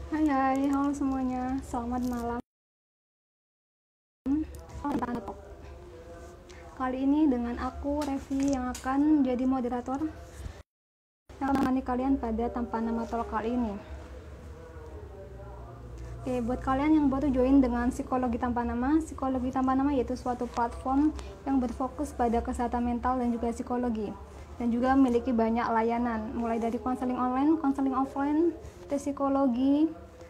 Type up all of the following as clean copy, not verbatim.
Hai hai, halo semuanya. Selamat malam. Selamat Talk. Kali ini dengan aku Revi yang akan menjadi moderator yang menemani kalian pada tanpa nama talk kali ini. Oke, buat kalian yang baru join dengan psikologi tanpa nama yaitu suatu platform yang berfokus pada kesehatan mental dan juga psikologi, dan juga memiliki banyak layanan mulai dari konseling online, konseling offline, tes psikologi,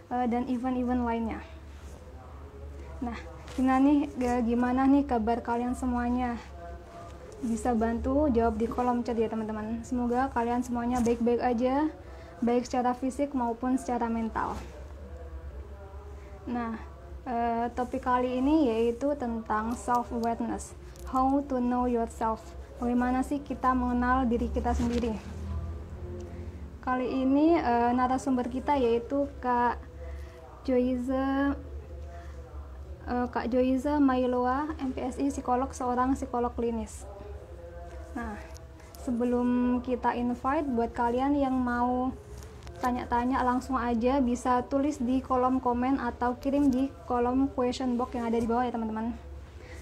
dan event-event lainnya. Nah, gimana nih kabar kalian semuanya? Bisa bantu jawab di kolom chat ya teman-teman. Semoga kalian semuanya baik-baik aja, baik secara fisik maupun secara mental. Nah, topik kali ini yaitu tentang self-awareness. How to know yourself. Bagaimana sih kita mengenal diri kita sendiri? Kali ini narasumber kita yaitu Kak Joiza Mailoa, MPSI, psikolog, seorang psikolog klinis. Nah, sebelum kita invite, buat kalian yang mau tanya-tanya langsung aja bisa tulis di kolom komen atau kirim di kolom question box yang ada di bawah ya teman-teman.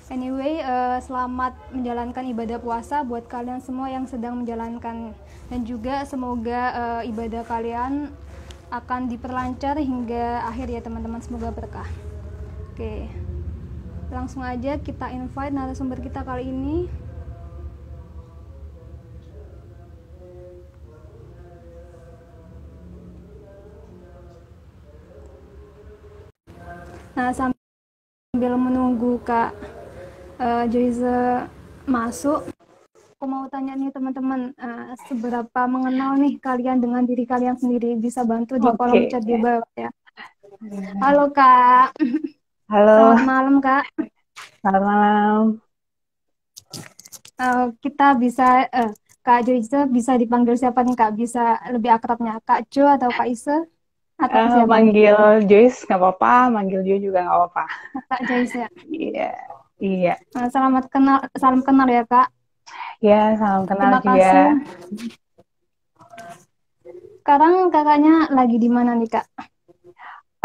Anyway, selamat menjalankan ibadah puasa buat kalian semua yang sedang menjalankan, dan juga semoga ibadah kalian akan diperlancar hingga akhir ya teman-teman, semoga berkah. Oke, langsung aja kita invite narasumber kita kali ini. Nah, sambil menunggu Kak Joiza masuk, aku mau tanya nih teman-teman, seberapa mengenal nih kalian dengan diri kalian sendiri? Bisa bantu di kolom chat di bawah ya. Halo Kak. Halo, Selamat malam Kak. selamat malam. Kita bisa Kak Joiza bisa dipanggil siapa nih Kak? Bisa lebih akrabnya Kak Jo atau Kak Ise atau siapa nih? Manggil Joyce nggak apa-apa, manggil Jo juga nggak apa-apa. Kak Joiza ya. Iya, iya. Salam kenal ya Kak. Ya, salam kenal Terima juga. kasih. Sekarang kakaknya lagi di mana nih Kak?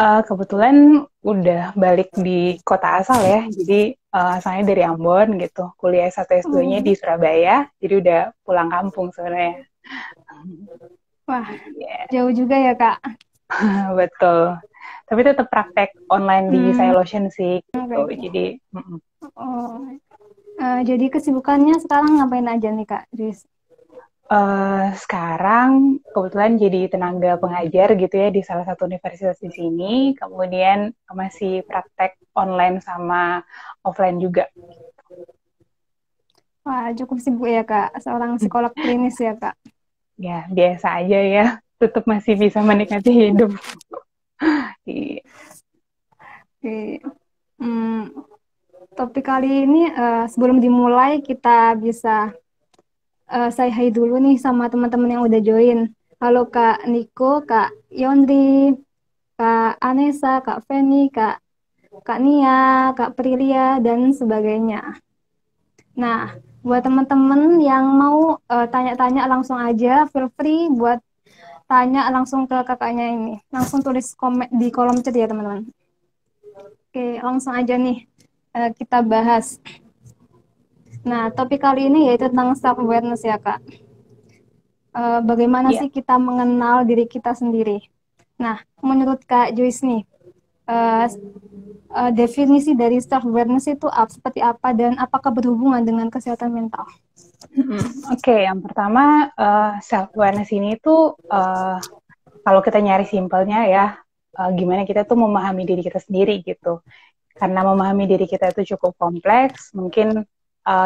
Kebetulan udah balik di kota asal ya, jadi asalnya dari Ambon gitu. Kuliah S1 S2-nya di Oh, Surabaya, jadi udah pulang kampung sebenarnya. wah, Iya, jauh juga ya Kak. betul. Tapi tetap praktek online di Hmm, Silotion sih oke gitu. oke. Jadi, Oh, jadi kesibukannya sekarang ngapain aja nih Kak, Jis? Sekarang kebetulan jadi tenaga pengajar gitu ya di salah satu universitas di sini, kemudian masih praktek online sama offline juga. Wah, cukup sibuk ya Kak, seorang psikolog klinis ya Kak. Ya, biasa aja ya, tetap masih bisa menikmati hidup. Iya. Oke. Hmm, topik kali ini sebelum dimulai kita bisa say hi dulu nih sama teman-teman yang udah join. Halo Kak Niko, Kak Yondri, Kak Anessa, Kak Feni, Kak Nia, Kak Prilia, dan sebagainya. Nah, buat teman-teman yang mau tanya-tanya langsung aja, feel free buat tanya langsung ke kakaknya ini. Langsung tulis komen di kolom chat ya teman-teman. Oke, langsung aja nih kita bahas. Nah, topik kali ini yaitu tentang self awareness ya Kak. Bagaimana Iya. sih kita mengenal diri kita sendiri? Nah, menurut Kak Joyce nih, eh, definisi dari self awareness itu seperti apa dan apakah berhubungan dengan kesehatan mental? Oke, yang pertama self awareness ini tuh kalau kita nyari simpelnya ya, gimana kita tuh memahami diri kita sendiri gitu. Karena memahami diri kita itu cukup kompleks, mungkin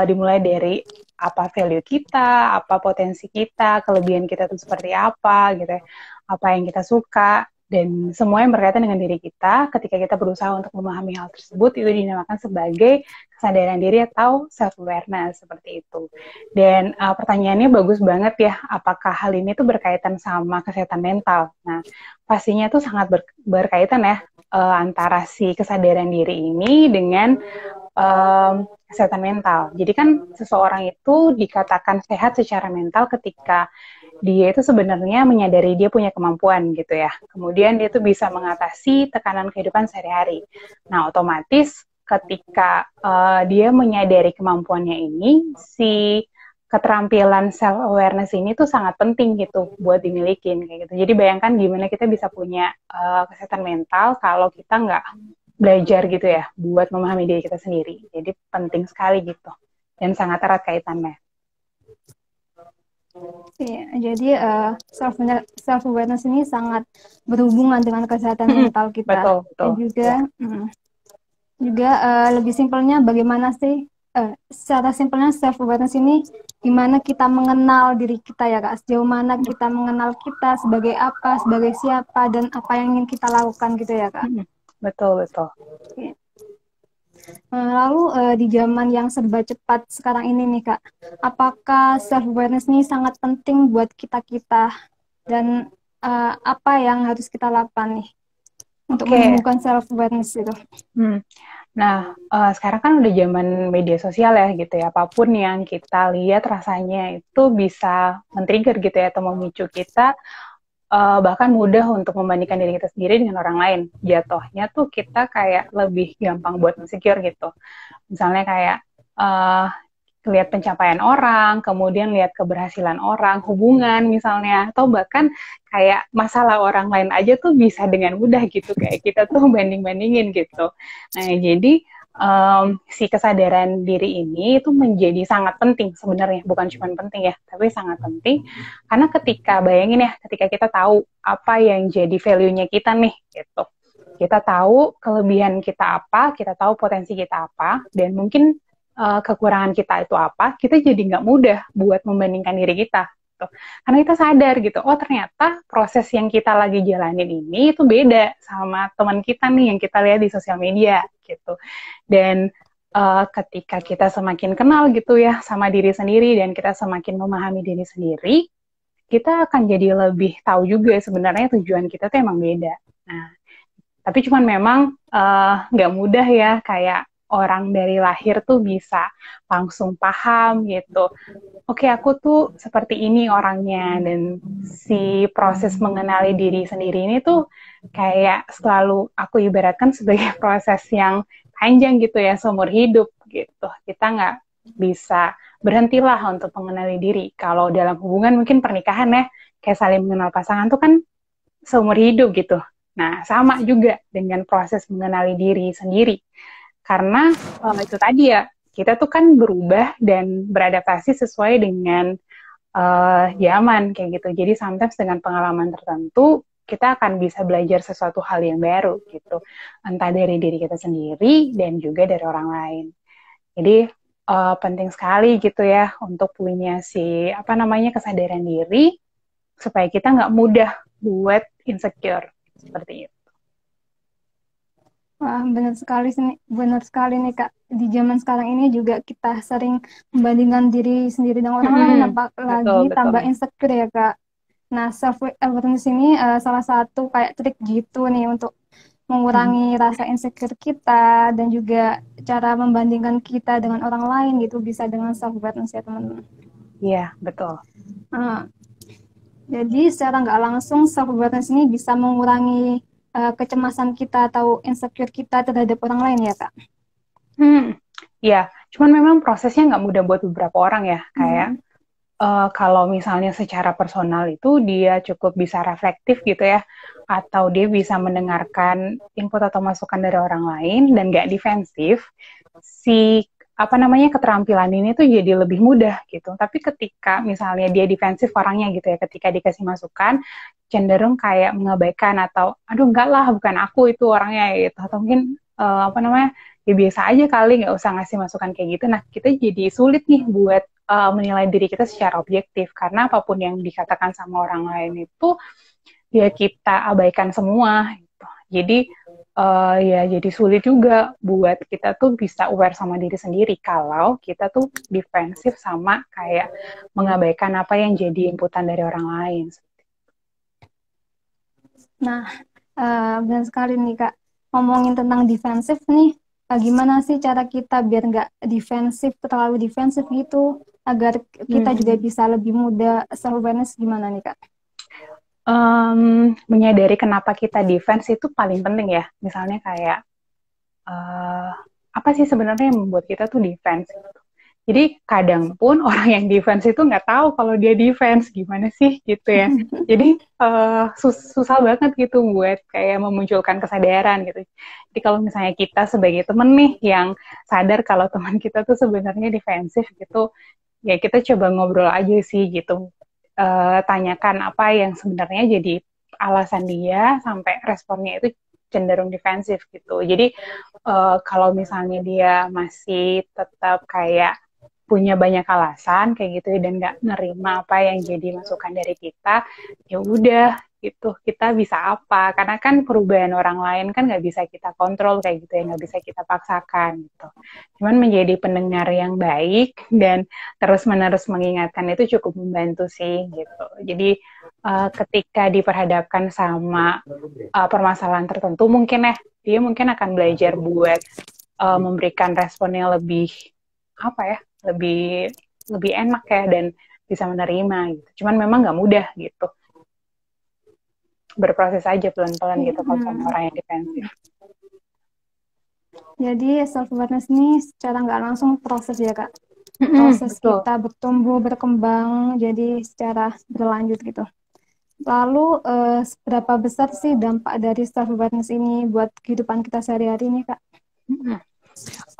dimulai dari apa value kita, apa potensi kita, kelebihan kita itu seperti apa gitu ya, apa yang kita suka, dan semua yang berkaitan dengan diri kita. Ketika kita berusaha untuk memahami hal tersebut, itu dinamakan sebagai kesadaran diri atau self awareness seperti itu. Dan pertanyaannya bagus banget ya, apakah hal ini tuh berkaitan sama kesehatan mental? Nah, pastinya tuh sangat berkaitan ya, antara si kesadaran diri ini dengan kesehatan mental. Jadi kan seseorang itu dikatakan sehat secara mental ketika dia itu sebenarnya menyadari dia punya kemampuan gitu ya. Kemudian dia tuh bisa mengatasi tekanan kehidupan sehari-hari. Nah, otomatis ketika dia menyadari kemampuannya ini, si keterampilan self awareness ini tuh sangat penting gitu buat dimiliki kayak gitu. Jadi bayangkan gimana kita bisa punya kesehatan mental kalau kita nggak belajar gitu ya buat memahami diri kita sendiri. Jadi penting sekali gitu dan sangat erat kaitannya. Iya, jadi self awareness ini sangat berhubungan dengan kesehatan Mm-mm, mental kita. betul, Dan betul. juga Ya. lebih simpelnya bagaimana sih secara simpelnya self awareness ini gimana kita mengenal diri kita ya Kak. Sejauh mana kita mengenal kita sebagai apa, sebagai siapa dan apa yang ingin kita lakukan gitu ya Kak. Mm-mm, betul, betul. Iya. Lalu di zaman yang serba cepat sekarang ini nih Kak, apakah self awareness ini sangat penting buat kita-kita dan apa yang harus kita lakukan nih untuk Oke. menumbuhkan self awareness itu? Hmm. Nah, sekarang kan udah zaman media sosial ya gitu ya. Apapun yang kita lihat rasanya itu bisa men-trigger gitu ya atau memicu kita bahkan mudah untuk membandingkan diri kita sendiri dengan orang lain. Jatuhnya tuh kita kayak lebih gampang buat insecure gitu. Misalnya kayak uh, lihat pencapaian orang, kemudian lihat keberhasilan orang, hubungan misalnya, atau bahkan kayak masalah orang lain aja tuh bisa dengan mudah gitu, kayak kita tuh banding-bandingin gitu. Nah, jadi si kesadaran diri ini itu menjadi sangat penting sebenarnya, bukan cuma penting ya, tapi sangat penting, karena ketika, bayangin ya, ketika kita tahu apa yang jadi value-nya kita nih, gitu. Kita tahu kelebihan kita apa, kita tahu potensi kita apa, dan mungkin kekurangan kita itu apa, kita jadi nggak mudah buat membandingkan diri kita. Gitu. Karena kita sadar gitu, oh ternyata proses yang kita lagi jalanin ini itu beda sama teman kita nih yang kita lihat di sosial media gitu. Dan ketika kita semakin kenal gitu ya sama diri sendiri dan kita semakin memahami diri sendiri, kita akan jadi lebih tahu juga sebenarnya tujuan kita tuh emang beda. Nah, tapi cuman memang nggak mudah ya kayak orang dari lahir tuh bisa langsung paham gitu. Oke, aku tuh seperti ini orangnya dan si proses mengenali diri sendiri ini tuh kayak selalu aku ibaratkan sebagai proses yang panjang gitu ya seumur hidup gitu. Kita nggak bisa berhentilah untuk mengenali diri. Kalau dalam hubungan mungkin pernikahan ya kayak saling mengenal pasangan tuh kan seumur hidup gitu. Nah, sama juga dengan proses mengenali diri sendiri. Karena itu tadi ya, kita tuh kan berubah dan beradaptasi sesuai dengan zaman kayak gitu. Jadi sometimes dengan pengalaman tertentu, kita akan bisa belajar sesuatu hal yang baru gitu. Entah dari diri kita sendiri dan juga dari orang lain. Jadi penting sekali gitu ya untuk punya si apa namanya kesadaran diri supaya kita nggak mudah buat insecure seperti itu. Wah, benar sekali nih Kak. Di zaman sekarang ini juga kita sering membandingkan diri sendiri dengan orang lain, Betul, apalagi betul. tambah insecure ya Kak. Nah, self awareness ini salah satu kayak trik gitu nih untuk mengurangi rasa insecure kita dan juga cara membandingkan kita dengan orang lain gitu bisa dengan self awareness ya teman-teman. Iya, betul. Nah, jadi secara nggak langsung self awareness ini bisa mengurangi kecemasan kita atau insecure kita terhadap orang lain ya Kak. Ya, cuman memang prosesnya nggak mudah buat beberapa orang ya. Kayak Hmm. kalau misalnya secara personal itu dia cukup bisa reflektif gitu ya, atau dia bisa mendengarkan input atau masukan dari orang lain dan nggak defensif, si apa namanya keterampilan ini tuh jadi lebih mudah gitu. Tapi ketika misalnya dia defensif orangnya gitu ya, ketika dikasih masukan cenderung kayak mengabaikan atau aduh enggak lah bukan aku itu orangnya gitu atau mungkin apa namanya ya biasa aja kali nggak usah ngasih masukan kayak gitu. Nah kita jadi sulit nih buat menilai diri kita secara objektif karena apapun yang dikatakan sama orang lain itu ya kita abaikan semua gitu. Jadi ya jadi sulit juga buat kita tuh bisa aware sama diri sendiri kalau kita tuh defensif sama kayak mengabaikan apa yang jadi inputan dari orang lain. Nah, benar sekali nih Kak. Ngomongin tentang defensif nih, gimana sih cara kita biar nggak defensif, terlalu defensif gitu? agar kita juga Hmm. bisa lebih mudah self awareness gimana nih Kak? Menyadari kenapa kita defense itu paling penting ya. Misalnya kayak eh, apa sih sebenarnya yang membuat kita tuh defense? Jadi kadang pun orang yang defense itu nggak tahu kalau dia defense gimana sih gitu ya. Jadi susah banget gitu buat kayak memunculkan kesadaran gitu. Jadi kalau misalnya kita sebagai temen nih yang sadar kalau teman kita tuh sebenarnya defensif gitu, ya kita coba ngobrol aja sih gitu. Tanyakan apa yang sebenarnya jadi alasan dia sampai responnya itu cenderung defensif gitu. Jadi kalau misalnya dia masih tetap kayak punya banyak alasan kayak gitu ya, dan nggak nerima apa yang jadi masukan dari kita, ya udah gitu, kita bisa apa, karena kan perubahan orang lain kan nggak bisa kita kontrol kayak gitu ya, nggak bisa kita paksakan gitu. Cuman menjadi pendengar yang baik dan terus menerus mengingatkan itu cukup membantu sih gitu. Jadi ketika diperhadapkan sama permasalahan tertentu mungkin ya dia mungkin akan belajar buat memberikan respon yang lebih apa ya, lebih lebih enak ya dan bisa menerima gitu. Cuman memang nggak mudah gitu. Berproses aja pelan-pelan gitu kalau sama Hmm, orang yang defensif. jadi self awareness ini secara nggak langsung proses ya Kak. Mm-mm, Proses betul. kita bertumbuh berkembang jadi secara berlanjut gitu. Lalu seberapa besar sih dampak dari self awareness ini buat kehidupan kita sehari-hari nih Kak? Mm-mm.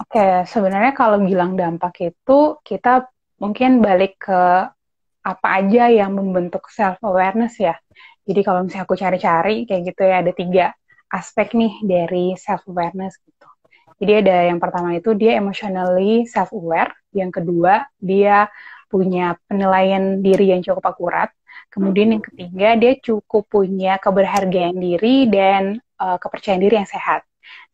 Oke, sebenarnya kalau bilang dampak itu kita mungkin balik ke apa aja yang membentuk self awareness ya. Jadi kalau misalnya aku cari-cari kayak gitu ya ada 3 aspek nih dari self awareness gitu. Jadi ada yang pertama itu dia emotionally self aware, yang kedua dia punya penilaian diri yang cukup akurat, kemudian yang ketiga dia cukup punya keberhargaan diri dan kepercayaan diri yang sehat.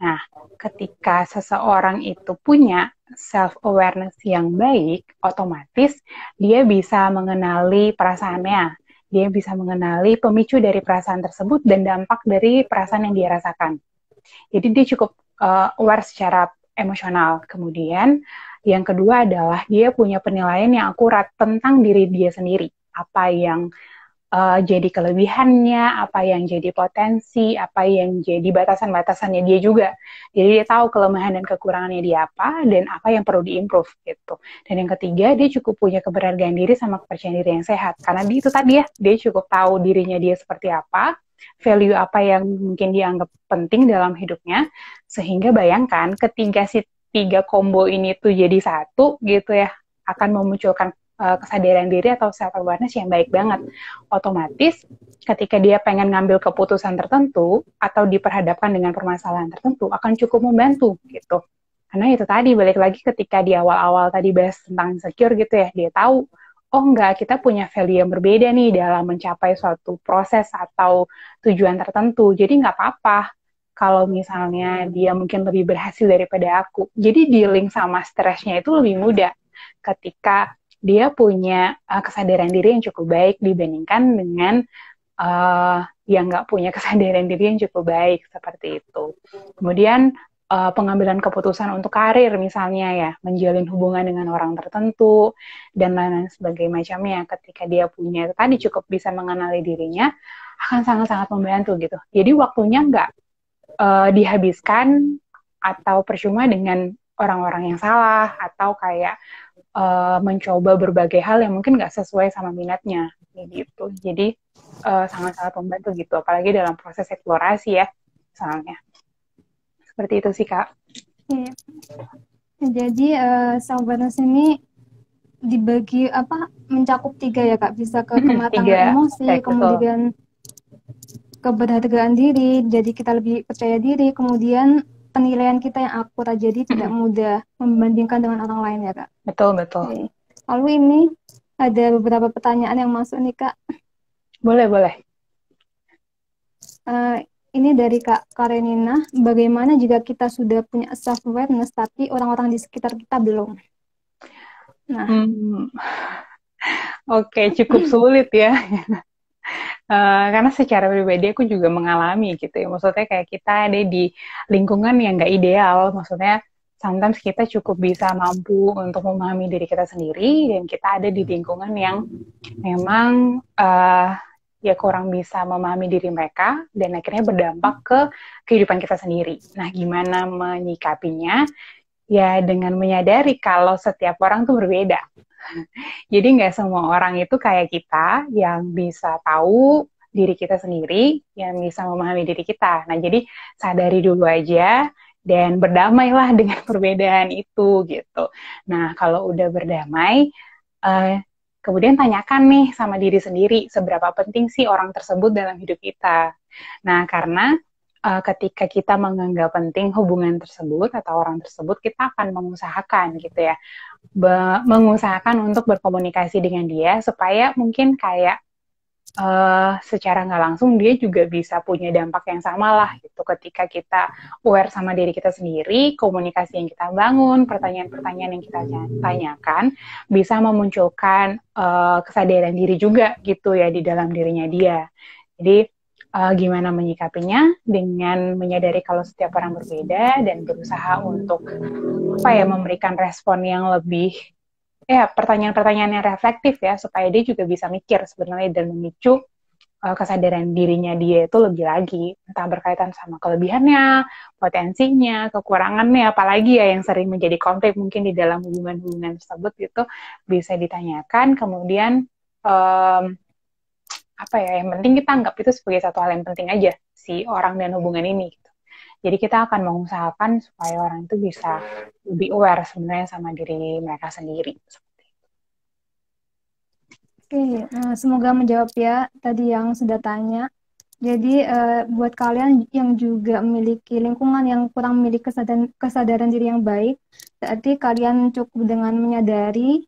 Nah, ketika seseorang itu punya self awareness yang baik, otomatis dia bisa mengenali perasaannya, dia bisa mengenali pemicu dari perasaan tersebut dan dampak dari perasaan yang dia rasakan. Jadi dia cukup aware secara emosional. Kemudian yang kedua adalah dia punya penilaian yang akurat tentang diri dia sendiri. Apa yang jadi kelebihannya, apa yang jadi potensi, apa yang jadi batasan-batasannya dia juga. Jadi dia tahu kelemahan dan kekurangannya dia apa, dan apa yang perlu diimprove gitu. Dan yang ketiga, dia cukup punya keberhargaan diri sama kepercayaan diri yang sehat. Karena itu tadi ya, dia cukup tahu dirinya dia seperti apa, value apa yang mungkin dianggap penting dalam hidupnya, sehingga bayangkan ketiga si 3 combo ini tuh jadi satu gitu ya, akan memunculkan kesadaran diri atau self awareness yang baik banget. Otomatis ketika dia pengen ngambil keputusan tertentu atau diperhadapkan dengan permasalahan tertentu akan cukup membantu gitu. Karena itu tadi balik lagi ketika di awal-awal tadi bahas tentang insecure gitu ya, dia tahu oh enggak, kita punya value yang berbeda nih dalam mencapai suatu proses atau tujuan tertentu. Jadi nggak apa-apa kalau misalnya dia mungkin lebih berhasil daripada aku. Jadi dealing sama stresnya itu lebih mudah ketika dia punya kesadaran diri yang cukup baik dibandingkan dengan yang nggak punya kesadaran diri yang cukup baik seperti itu. Kemudian pengambilan keputusan untuk karir misalnya ya, menjalin hubungan dengan orang tertentu dan lain-lain sebagainya macamnya. Ketika dia punya tadi cukup bisa mengenali dirinya, akan sangat-sangat membantu gitu. Jadi waktunya nggak dihabiskan atau percuma dengan orang-orang yang salah atau kayak mencoba berbagai hal yang mungkin nggak sesuai sama minatnya gitu. Jadi sangat-sangat membantu gitu, apalagi dalam proses eksplorasi ya, misalnya. Seperti itu sih, Kak. Iya. Jadi self awareness ini dibagi apa mencakup 3 ya Kak, bisa ke kematangan 3 aspek, emosi, betul. kemudian keberhargaan diri, jadi kita lebih percaya diri, kemudian penilaian kita yang akurat, jadi tidak mudah membandingkan dengan orang lain ya Kak. Betul, betul. Oke. Lalu ini ada beberapa pertanyaan yang masuk nih Kak. Boleh, boleh. Eh, ini dari Kak Karenina, bagaimana jika kita sudah punya self awareness tapi orang-orang di sekitar kita belum? Nah, Hmm, Oke, cukup sulit ya. Karena secara pribadi aku juga mengalami gitu ya. Maksudnya kayak kita ada di lingkungan yang nggak ideal. Maksudnya sometimes kita cukup bisa mampu untuk memahami diri kita sendiri dan kita ada di lingkungan yang memang ya kurang bisa memahami diri mereka dan akhirnya berdampak ke kehidupan kita sendiri. Nah, gimana menyikapinya? Ya dengan menyadari kalau setiap orang tuh berbeda. Jadi nggak semua orang itu kayak kita yang bisa tahu diri kita sendiri, yang bisa memahami diri kita. Nah, jadi sadari dulu aja dan berdamailah dengan perbedaan itu gitu. Nah, kalau udah berdamai, uh, kemudian tanyakan nih sama diri sendiri, seberapa penting sih orang tersebut dalam hidup kita. Nah, karena ketika kita menganggap penting hubungan tersebut atau orang tersebut, kita akan mengusahakan gitu ya, mengusahakan untuk berkomunikasi dengan dia supaya mungkin kayak secara nggak langsung dia juga bisa punya dampak yang sama lah gitu ketika kita aware sama diri kita sendiri, komunikasi yang kita bangun, pertanyaan-pertanyaan yang kita tanyakan bisa memunculkan kesadaran diri juga gitu ya di dalam dirinya dia. Jadi gimana menyikapinya dengan menyadari kalau setiap orang berbeda dan berusaha untuk apa ya memberikan respon yang lebih pertanyaan-pertanyaan yang reflektif ya supaya dia juga bisa mikir sebenarnya dan memicu kesadaran dirinya dia itu lebih lagi entah berkaitan sama kelebihannya, potensinya, kekurangannya, apalagi ya yang sering menjadi konflik mungkin di dalam hubungan-hubungan tersebut itu bisa ditanyakan kemudian apa ya yang penting kita anggap itu sebagai satu hal yang penting aja si orang dan hubungan ini gitu. Jadi kita akan mengusahakan supaya orang itu bisa lebih aware sebenarnya sama diri mereka sendiri. Oke, semoga menjawab ya tadi yang sudah tanya. Jadi buat kalian yang juga memiliki lingkungan yang kurang memiliki kesadaran diri yang baik, berarti kalian cukup dengan menyadari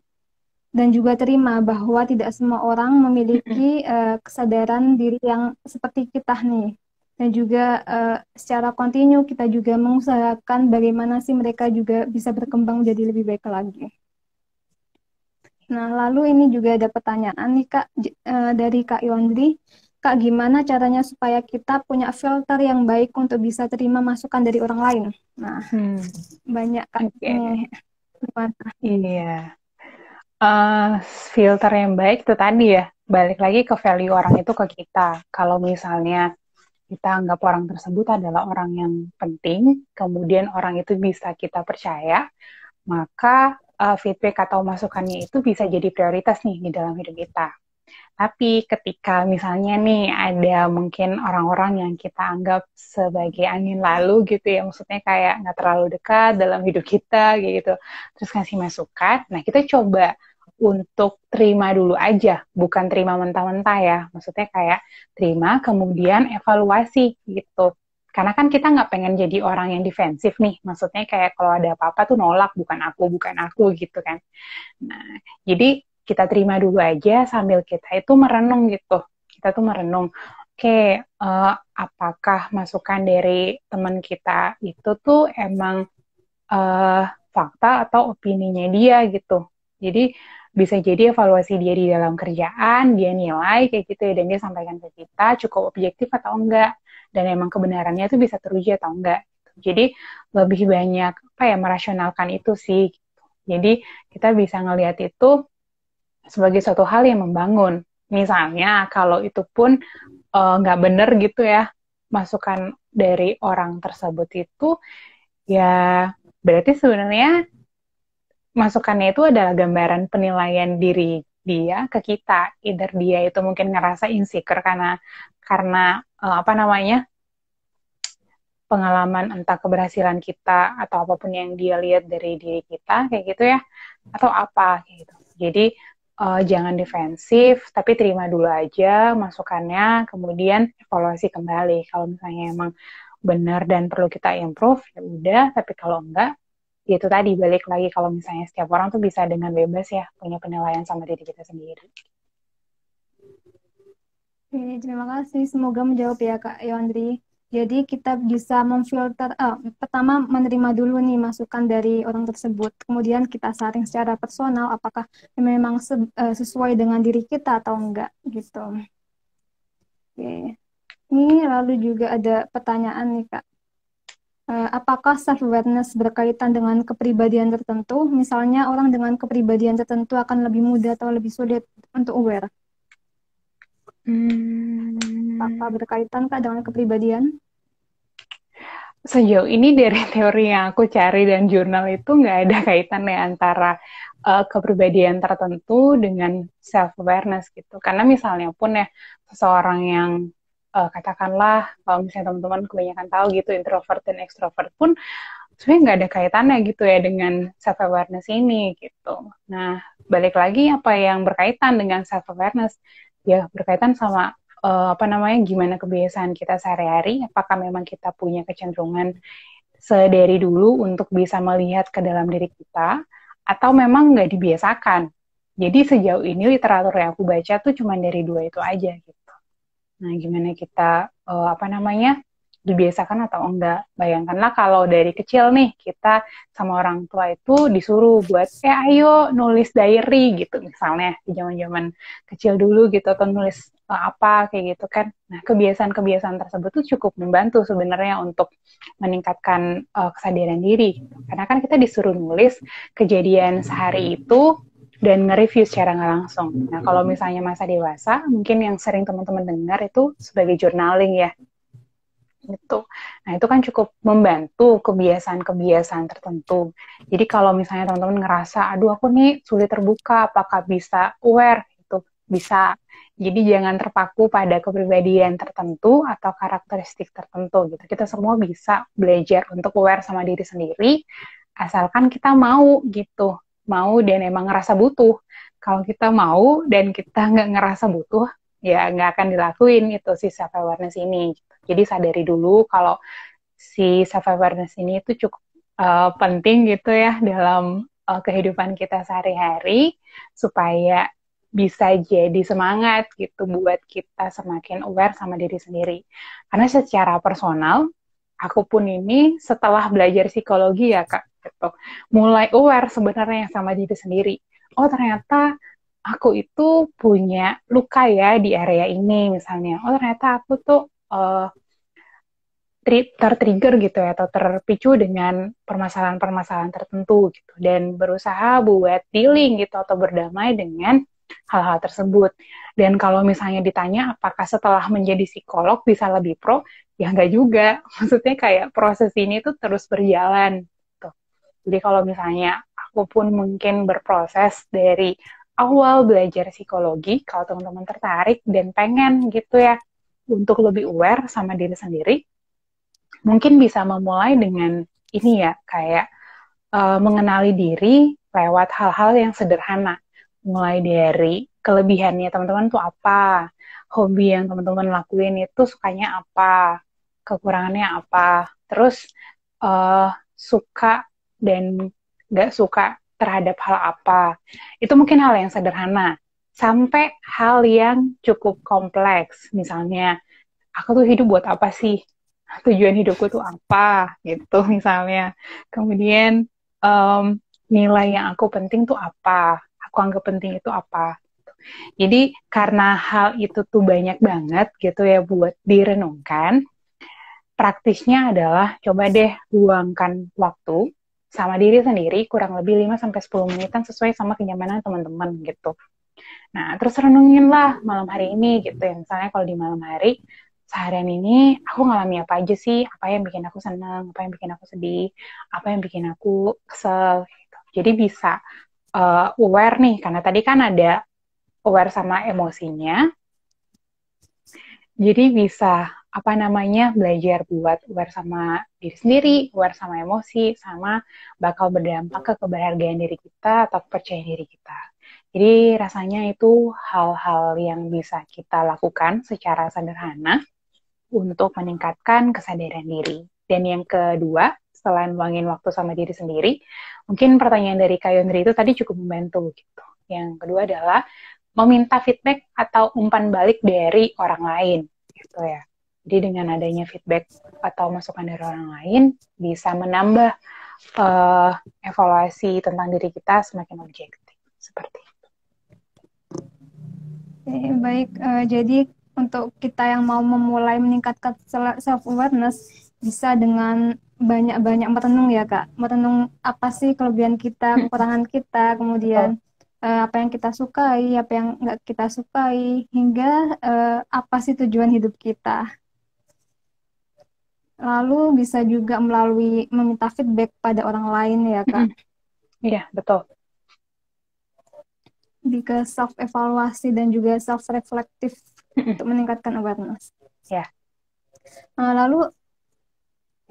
dan juga terima bahwa tidak semua orang memiliki kesadaran diri yang seperti kita nih. Dan juga secara kontinu kita juga mengusahakan bagaimana sih mereka juga bisa berkembang jadi lebih baik lagi. Nah, lalu ini juga ada pertanyaan nih Kak dari Kak Yondri. Kak, gimana caranya supaya kita punya filter yang baik untuk bisa terima masukan dari orang lain? Nah, banyak Kak ini. Gimana? Iya. Filter yang baik itu tadi ya, balik lagi ke value orang itu ke kita. Kalau misalnya kita anggap orang tersebut adalah orang yang penting, kemudian orang itu bisa kita percaya, maka feedback atau masukannya itu bisa jadi prioritas nih di dalam hidup kita. Tapi ketika misalnya nih ada mungkin orang-orang yang kita anggap sebagai angin lalu gitu ya, maksudnya kayak nggak terlalu dekat dalam hidup kita gitu, terus ngasih masukan, nah kita coba untuk terima dulu aja, bukan terima mentah-mentah ya, maksudnya kayak terima kemudian evaluasi gitu. Karena kan kita nggak pengen jadi orang yang defensif nih, maksudnya kayak kalau ada apa-apa tuh nolak, bukan aku gitu kan. Nah, jadi kita terima dulu aja sambil kita itu merenung gitu. Kita tuh merenung, oke, apakah masukan dari teman kita itu tuh emang fakta atau opininya dia gitu. Jadi bisa jadi evaluasi dia di dalam kerjaan, dia nilai kayak gitu ya, dan dia sampaikan ke kita cukup objektif atau enggak, dan emang kebenarannya itu bisa teruji atau enggak. Jadi lebih banyak apa ya merasionalkan itu sih. Jadi kita bisa ngelihat itu sebagai suatu hal yang membangun. Misalnya kalau itu pun nggak benar gitu ya, masukan dari orang tersebut itu ya berarti sebenarnya masukannya itu adalah gambaran penilaian diri dia ke kita. Either dia itu mungkin ngerasa insecure karena apa namanya pengalaman entah keberhasilan kita atau apapun yang dia lihat dari diri kita kayak gitu ya atau apa kayak gitu. Jadi jangan defensif tapi terima dulu aja masukannya kemudian evaluasi kembali kalau misalnya emang benar dan perlu kita improve ya udah tapi kalau enggak ya itu tadi balik lagi kalau misalnya setiap orang tuh bisa dengan bebas ya punya penilaian sama diri kita sendiri. Oke, terima kasih. Semoga menjawab ya Kak Yondri. Jadi kita bisa memfilter, pertama menerima dulu nih masukan dari orang tersebut. Kemudian kita saring secara personal apakah memang sesuai dengan diri kita atau enggak gitu. Oke. Ini lalu juga ada pertanyaan nih Kak. Apakah self-awareness berkaitan dengan kepribadian tertentu? Misalnya orang dengan kepribadian tertentu akan lebih mudah atau lebih sulit untuk aware. Apakah Hmm, berkaitankah dengan kepribadian? Sejauh ini dari teori yang aku cari dan jurnal itu nggak ada kaitannya antara kepribadian tertentu dengan self awareness gitu. Karena misalnya pun ya seseorang yang katakanlah kalau misalnya teman-teman kebanyakan tahu gitu introvert dan extrovert pun sebenarnya nggak ada kaitannya gitu ya dengan self awareness ini gitu. Nah, balik lagi apa yang berkaitan dengan self awareness ya berkaitan sama apa namanya gimana kebiasaan kita sehari-hari, apakah memang kita punya kecenderungan sedari dulu untuk bisa melihat ke dalam diri kita atau memang nggak dibiasakan. Jadi sejauh ini literatur yang aku baca tuh cuma dari dua itu aja gitu. Nah, gimana kita apa namanya dibiasakan atau enggak? Bayangkanlah kalau dari kecil nih kita sama orang tua itu disuruh buat ayo nulis diary gitu misalnya di zaman-zaman kecil dulu gitu atau nulis apa kayak gitu kan. Nah, kebiasaan-kebiasaan tersebut tuh cukup membantu sebenarnya untuk meningkatkan kesadaran diri. Karena kan kita disuruh nulis kejadian sehari itu dan nge-review secara nggak langsung. Nah, kalau misalnya masa dewasa, mungkin yang sering teman-teman dengar itu sebagai journaling ya, gitu. Nah, itu kan cukup membantu kebiasaan-kebiasaan tertentu. Jadi kalau misalnya teman-teman ngerasa, aduh aku nih sulit terbuka, apakah bisa aware? Gitu. Bisa. Jadi jangan terpaku pada kepribadian tertentu atau karakteristik tertentu gitu. Kita semua bisa belajar untuk aware sama diri sendiri, asalkan kita mau gitu. Mau dan emang ngerasa butuh. Kalau kita mau dan kita nggak ngerasa butuh, ya nggak akan dilakuin itu si self awareness ini. Jadi sadari dulu kalau si self awareness ini itu cukup penting gitu ya dalam kehidupan kita sehari-hari supaya bisa jadi semangat gitu buat kita semakin aware sama diri sendiri. Karena secara personal, aku pun ini setelah belajar psikologi ya Kak, gitu, mulai aware sebenarnya sama diri sendiri. Oh ternyata aku itu punya luka ya di area ini misalnya. Oh ternyata aku tuh tertrigger gitu ya atau terpicu dengan permasalahan-permasalahan tertentu gitu dan berusaha buat dealing gitu atau berdamai dengan hal-hal tersebut. Dan kalau misalnya ditanya apakah setelah menjadi psikolog bisa lebih pro, ya enggak juga. Maksudnya kayak proses ini tuh terus berjalan gitu. Jadi kalau misalnya aku pun mungkin berproses dari awal belajar psikologi, kalau teman-teman tertarik dan pengen gitu ya untuk lebih aware sama diri sendiri, mungkin bisa memulai dengan ini ya, kayak mengenali diri lewat hal-hal yang sederhana. Mulai dari kelebihannya teman-teman tuh apa, hobi yang teman-teman lakuin itu sukanya apa, kekurangannya apa, terus suka dan gak suka terhadap hal apa. Itu mungkin hal yang sederhana. Sampai hal yang cukup kompleks. Misalnya, aku tuh hidup buat apa sih? Tujuan hidupku tuh apa gitu misalnya. Kemudian um, nilai yang aku penting tuh apa? Aku anggap penting itu apa? Jadi karena hal itu tuh banyak banget gitu ya buat direnungkan, praktisnya adalah coba deh luangkan waktu sama diri sendiri kurang lebih 5 sampai 10 menitan sesuai sama kenyamanan teman-teman gitu. Nah, terus renungin lah malam hari ini gitu ya. Misalnya kalau di malam hari, seharian ini aku ngalami apa aja sih? Apa yang bikin aku senang? Apa yang bikin aku sedih? Apa yang bikin aku kesel? Gitu. Jadi bisa aware nih, karena tadi kan ada aware sama emosinya. Jadi bisa apa namanya belajar buat aware sama diri sendiri, aware sama emosi, sama bakal berdampak ke kebahagiaan diri kita atau kepercayaan diri kita. Jadi rasanya itu hal-hal yang bisa kita lakukan secara sederhana untuk meningkatkan kesadaran diri. Dan yang kedua, selain luangin waktu sama diri sendiri, mungkin pertanyaan dari Kak Yondri itu tadi cukup membantu gitu. Yang kedua adalah meminta feedback atau umpan balik dari orang lain gitu ya. Jadi dengan adanya feedback atau masukan dari orang lain bisa menambah evaluasi tentang diri kita semakin objektif seperti itu. Baik, jadi untuk kita yang mau memulai meningkatkan self awareness bisa dengan banyak-banyak merenung ya Kak, merenung apa sih kelebihan kita, kekurangan kita, kemudian Betul. apa yang kita sukai, apa yang nggak kita sukai, hingga apa sih tujuan hidup kita. Lalu bisa juga melalui meminta feedback pada orang lain ya Kak, Iya, betul. di ke self evaluasi dan juga self reflective untuk meningkatkan awareness. Ya. Lalu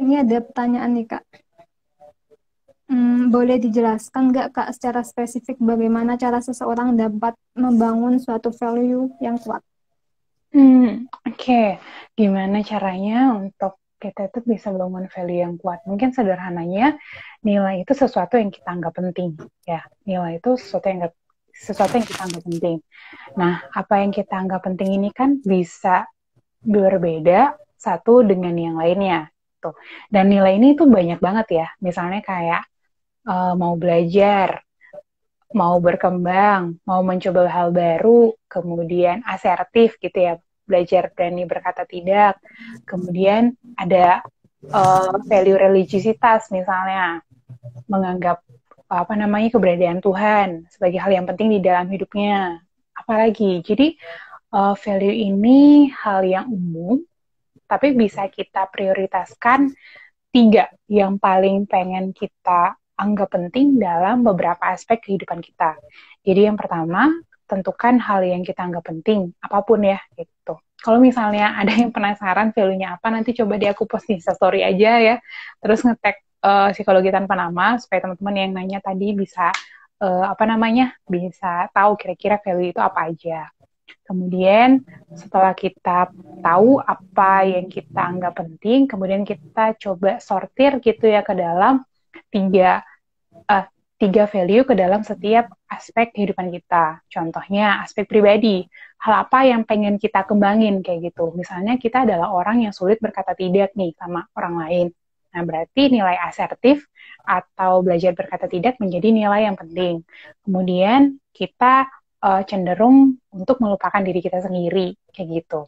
ini ada pertanyaan nih Kak. Boleh dijelaskan nggak Kak secara spesifik bagaimana cara seseorang dapat membangun suatu value yang kuat? Oke. Gimana caranya untuk kita itu bisa bangun value yang kuat? Mungkin sederhananya, nilai itu sesuatu yang kita anggap penting. Ya, nilai itu sesuatu yang kita anggap penting. Nah, apa yang kita anggap penting ini kan bisa berbeda satu dengan yang lainnya. Tuh. Dan nilai ini tuh banyak banget ya. Misalnya kayak mau belajar, mau berkembang, mau mencoba hal baru, kemudian asertif gitu ya, belajar berani berkata tidak. Kemudian ada value religiusitas misalnya, menganggap apa namanya keberadaan Tuhan sebagai hal yang penting di dalam hidupnya. Apalagi, jadi value ini hal yang umum, tapi bisa kita prioritaskan tiga yang paling pengen kita anggap penting dalam beberapa aspek kehidupan kita. Jadi yang pertama, tentukan hal yang kita anggap penting, apapun ya, gitu. Kalau misalnya ada yang penasaran value-nya apa, nanti coba di aku post di story aja ya. Terus nge-tag psikologi tanpa nama, supaya teman-teman yang nanya tadi bisa, apa namanya, bisa tahu kira-kira value itu apa aja. Kemudian setelah kita tahu apa yang kita anggap penting, kemudian kita coba sortir gitu ya ke dalam tiga uh, tiga value ke dalam setiap aspek kehidupan kita. Contohnya aspek pribadi, hal apa yang pengen kita kembangin kayak gitu. Misalnya kita adalah orang yang sulit berkata tidak nih sama orang lain. Nah, berarti nilai asertif atau belajar berkata tidak menjadi nilai yang penting. Kemudian kita cenderung untuk melupakan diri kita sendiri, kayak gitu.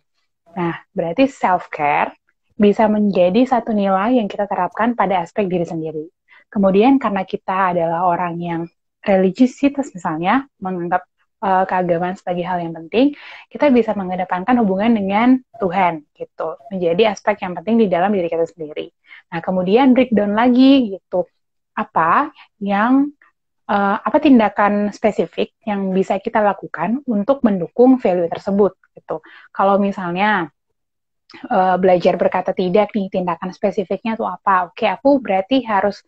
Nah, berarti self-care bisa menjadi satu nilai yang kita terapkan pada aspek diri sendiri. Kemudian karena kita adalah orang yang religiusitas misalnya, menganggap keagamaan sebagai hal yang penting, kita bisa mengedepankan hubungan dengan Tuhan, gitu. Menjadi aspek yang penting di dalam diri kita sendiri. Nah, kemudian breakdown lagi, gitu. Apa yang apa tindakan spesifik yang bisa kita lakukan untuk mendukung value tersebut gitu. Kalau misalnya belajar berkata tidak nih, tindakan spesifiknya tuh apa? Oke, aku berarti harus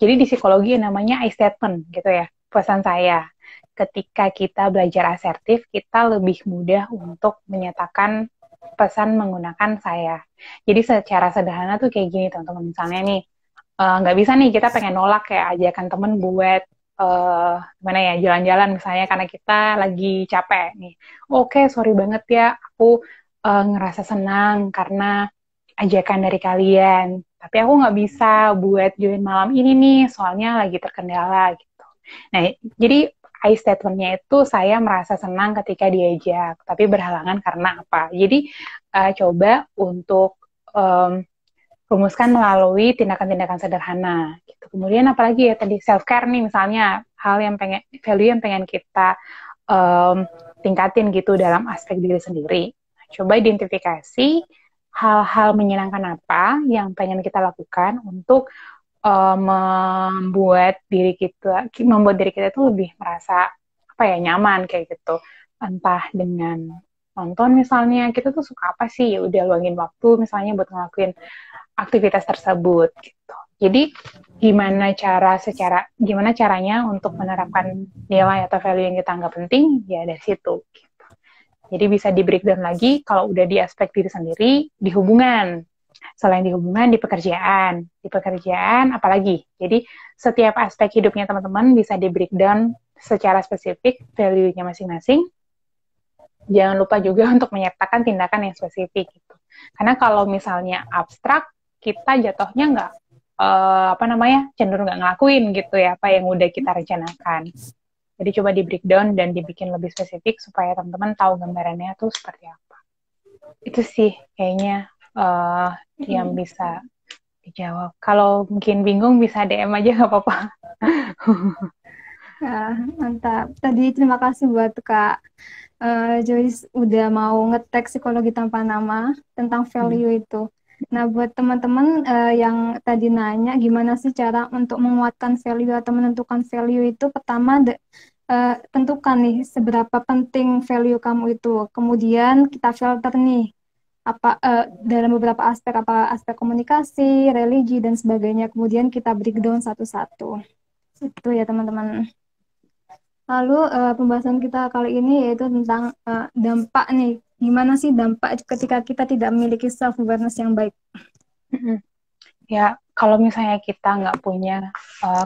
jadi di psikologi namanya I statement gitu ya. Pesan saya, ketika kita belajar asertif, kita lebih mudah untuk menyatakan pesan menggunakan saya. Jadi secara sederhana tuh kayak gini teman-teman. Misalnya nih, nggak bisa nih kita pengen nolak kayak ajakan temen buat gimana ya jalan-jalan misalnya karena kita lagi capek nih. Oke, sorry banget ya, aku ngerasa senang karena ajakan dari kalian. Tapi aku nggak bisa buat join malam ini nih, soalnya lagi terkendala gitu. Nah, jadi I statement-nya itu saya merasa senang ketika diajak, tapi berhalangan karena apa? Jadi coba untuk rumuskan melalui tindakan-tindakan sederhana. Gitu. Kemudian apalagi ya tadi self care nih misalnya hal yang pengen value yang pengen kita tingkatin gitu dalam aspek diri sendiri. Coba identifikasi hal-hal menyenangkan apa yang pengen kita lakukan untuk membuat diri kita itu lebih merasa apa ya nyaman kayak gitu. Entah dengan nonton misalnya kita tuh suka apa sih ya udah luangin waktu misalnya buat ngelakuin aktivitas tersebut gitu. Jadi gimana caranya untuk menerapkan nilai atau value yang kita anggap penting ya dari situ gitu. Jadi bisa di breakdown lagi kalau udah di aspek diri sendiri di hubungan. Selain di hubungan di pekerjaan apalagi. Jadi setiap aspek hidupnya teman-teman bisa di breakdown secara spesifik value-nya masing-masing. Jangan lupa juga untuk menyertakan tindakan yang spesifik gitu. Karena kalau misalnya abstrak kita jatuhnya nggak apa namanya cenderung nggak ngelakuin gitu ya apa yang udah kita rencanakan. Jadi coba di breakdown dan dibikin lebih spesifik supaya teman-teman tahu gambarannya tuh seperti apa. Itu sih kayaknya yang bisa dijawab. Kalau mungkin bingung bisa DM aja nggak apa-apa. Ya, mantap. Tadi terima kasih buat Kak Joyce udah mau ngetek psikologi tanpa nama tentang Hmm. value itu. Nah, buat teman-teman yang tadi nanya gimana sih cara untuk menguatkan value atau menentukan value itu, pertama tentukan nih seberapa penting value kamu itu. Kemudian kita filter nih dalam beberapa aspek, apa aspek komunikasi, religi dan sebagainya. Kemudian kita breakdown satu-satu. Itu ya teman-teman. Lalu pembahasan kita kali ini yaitu tentang dampak nih. Gimana sih dampak ketika kita tidak memiliki self awareness yang baik? Mm-mm. Ya, kalau misalnya kita nggak punya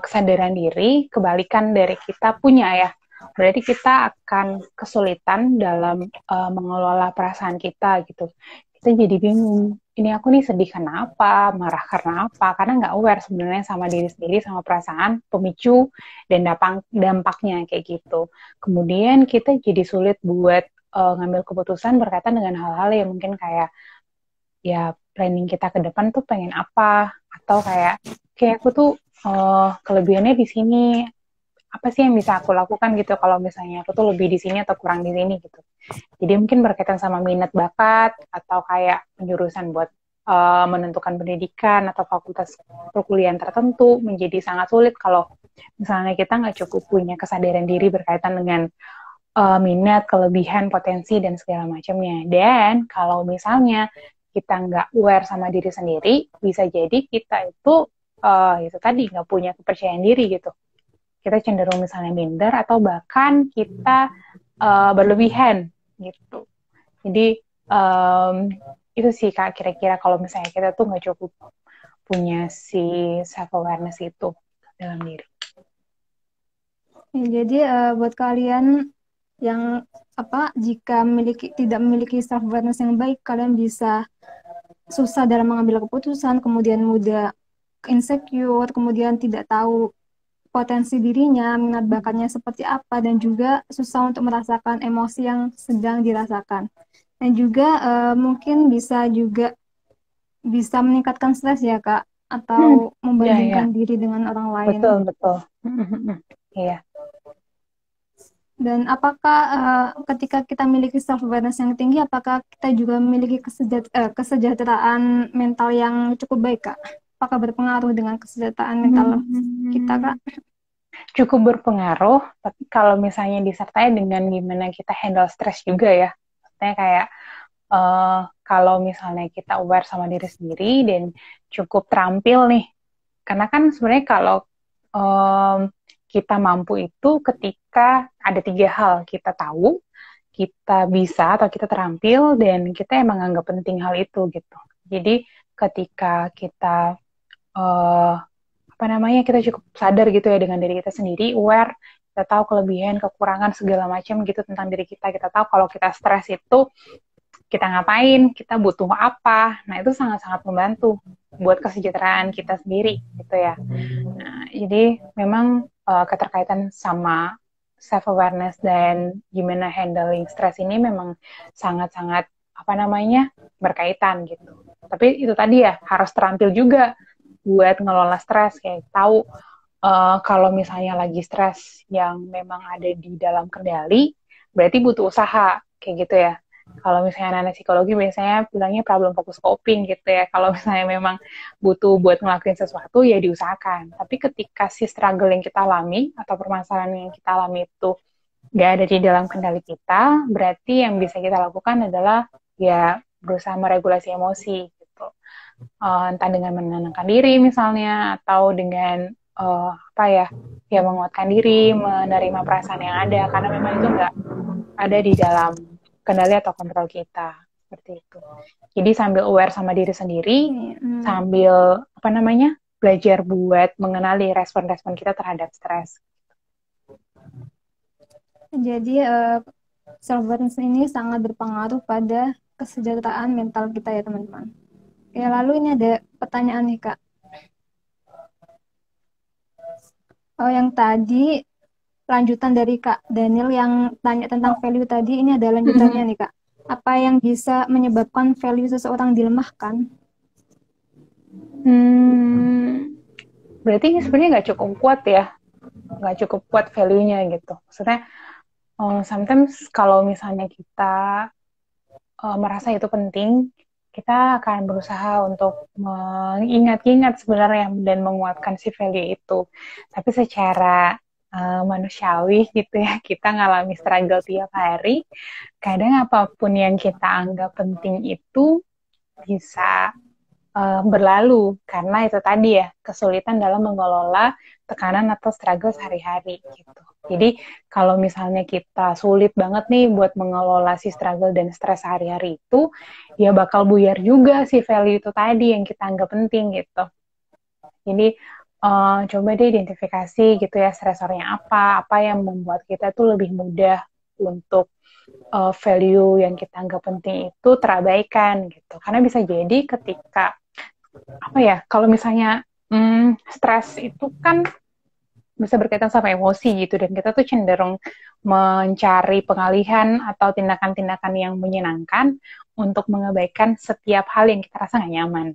kesadaran diri, kebalikan dari kita punya ya, berarti kita akan kesulitan dalam mengelola perasaan kita gitu. Kita jadi bingung, ini aku nih sedih karena apa, marah karena apa, karena nggak aware sebenarnya sama diri sendiri, sama perasaan, pemicu, dan dampaknya kayak gitu. Kemudian kita jadi sulit buat ngambil keputusan berkaitan dengan hal-hal yang mungkin kayak ya planning kita ke depan tuh pengen apa, atau kayak aku tuh kelebihannya di sini, apa sih yang bisa aku lakukan gitu kalau misalnya aku tuh lebih di sini atau kurang di sini gitu. Jadi mungkin berkaitan sama minat bakat atau kayak penjurusan buat menentukan pendidikan atau fakultas perkuliahan tertentu menjadi sangat sulit kalau misalnya kita nggak cukup punya kesadaran diri berkaitan dengan minat, kelebihan, potensi, dan segala macamnya. Dan kalau misalnya kita nggak aware sama diri sendiri, bisa jadi kita itu tadi nggak punya kepercayaan diri gitu. Kita cenderung misalnya minder atau bahkan kita berlebihan gitu. Jadi itu sih Kak, kira-kira kalau misalnya kita tuh nggak cukup punya si self awareness itu dalam diri. Ya, jadi buat kalian yang jika tidak memiliki self awareness yang baik, kalian bisa susah dalam mengambil keputusan, kemudian mudah insecure, kemudian tidak tahu potensi dirinya, minat bakatnya seperti apa, dan juga susah untuk merasakan emosi yang sedang dirasakan. Dan juga mungkin bisa meningkatkan stres ya Kak, Hmm, atau ya ya, membandingkan diri dengan orang lain. betul betul. Iya. Dan apakah ketika kita memiliki self awareness yang tinggi, apakah kita juga memiliki kesejahteraan mental yang cukup baik Kak? Apakah berpengaruh dengan kesejahteraan mental kita Kak? Hmm, cukup berpengaruh, tapi kalau misalnya disertai dengan gimana kita handle stres juga ya. Maksudnya kayak kalau misalnya kita aware sama diri sendiri dan cukup terampil nih. Karena kan sebenarnya kalau um, kita mampu itu ketika ada tiga hal. Kita tahu, kita bisa atau kita terampil, dan kita emang anggap penting hal itu gitu. Jadi ketika kita uh, apa namanya kita cukup sadar gitu ya dengan diri kita sendiri, aware, kita tahu kelebihan, kekurangan segala macam gitu tentang diri kita tahu kalau kita stres itu kita ngapain, kita butuh apa. Nah, itu sangat-sangat membantu buat kesejahteraan kita sendiri gitu ya. Nah, jadi memang keterkaitan sama self awareness dan gimana handling stres ini memang sangat-sangat apa namanya berkaitan gitu. Tapi itu tadi ya harus terampil juga buat ngelola stres, kayak tahu kalau misalnya lagi stres yang memang ada di dalam kendali, berarti butuh usaha kayak gitu ya. Kalau misalnya anak psikologi biasanya bilangnya problem fokus coping gitu ya. Kalau misalnya memang butuh buat ngelakuin sesuatu ya diusahakan. Tapi ketika si struggle yang kita alami atau permasalahan yang kita alami itu nggak ada di dalam kendali kita, berarti yang bisa kita lakukan adalah ya berusaha meregulasi emosi gitu. Entah dengan menenangkan diri misalnya atau dengan apa ya ya menguatkan diri, menerima perasaan yang ada karena memang itu nggak ada di dalam kendali atau kontrol kita seperti itu. Jadi sambil aware sama diri sendiri, Hmm. sambil apa namanya belajar buat mengenali respon-respon kita terhadap stres. Jadi self awareness ini sangat berpengaruh pada kesejahteraan mental kita ya teman-teman. Ya, lalu ini ada pertanyaan nih Kak. Oh, yang tadi lanjutan dari Kak Daniel yang tanya tentang value tadi, ini ada lanjutannya nih Kak. Apa yang bisa menyebabkan value seseorang dilemahkan? berarti ini sebenarnya nggak cukup kuat ya, nggak cukup kuat value-nya gitu. Maksudnya, sometimes kalau misalnya kita merasa itu penting, kita akan berusaha untuk mengingat-ingat sebenarnya dan menguatkan si value itu. Tapi secara manusiawi gitu ya, kita ngalami struggle tiap hari. Kadang apapun yang kita anggap penting itu bisa berlalu karena itu tadi ya kesulitan dalam mengelola tekanan atau struggle sehari-hari gitu. Jadi kalau misalnya kita sulit banget nih buat mengelola si struggle dan stres sehari-hari itu, ya bakal buyar juga si value itu tadi yang kita anggap penting gitu. Jadi coba deh identifikasi gitu ya stresornya apa yang membuat kita tuh lebih mudah untuk value yang kita anggap penting itu terabaikan gitu. Karena bisa jadi ketika apa ya kalau misalnya stres itu kan bisa berkaitan sama emosi gitu dan kita tuh cenderung mencari pengalihan atau tindakan-tindakan yang menyenangkan untuk mengabaikan setiap hal yang kita rasa nggak nyaman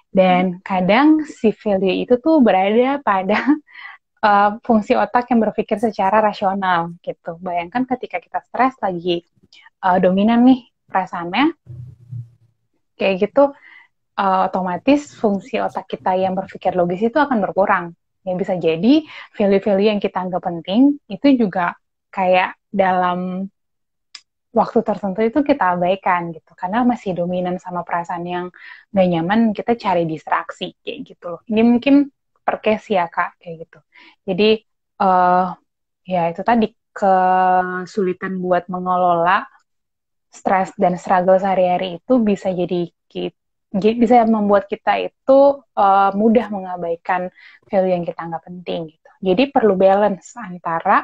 dan kadang si value itu tuh berada pada fungsi otak yang berpikir secara rasional gitu. Bayangkan ketika kita stres lagi dominan nih perasaannya kayak gitu otomatis fungsi otak kita yang berpikir logis itu akan berkurang. Ya bisa jadi value-value yang kita anggap penting itu juga kayak dalam waktu tertentu itu kita abaikan gitu. Karena masih dominan sama perasaan yang gak nyaman, kita cari distraksi kayak gitu loh. Ini mungkin per case ya Kak, kayak gitu. Jadi ya itu tadi kesulitan buat mengelola stres dan struggle sehari-hari itu bisa jadi bisa membuat kita itu mudah mengabaikan value yang kita anggap penting gitu. Jadi perlu balance antara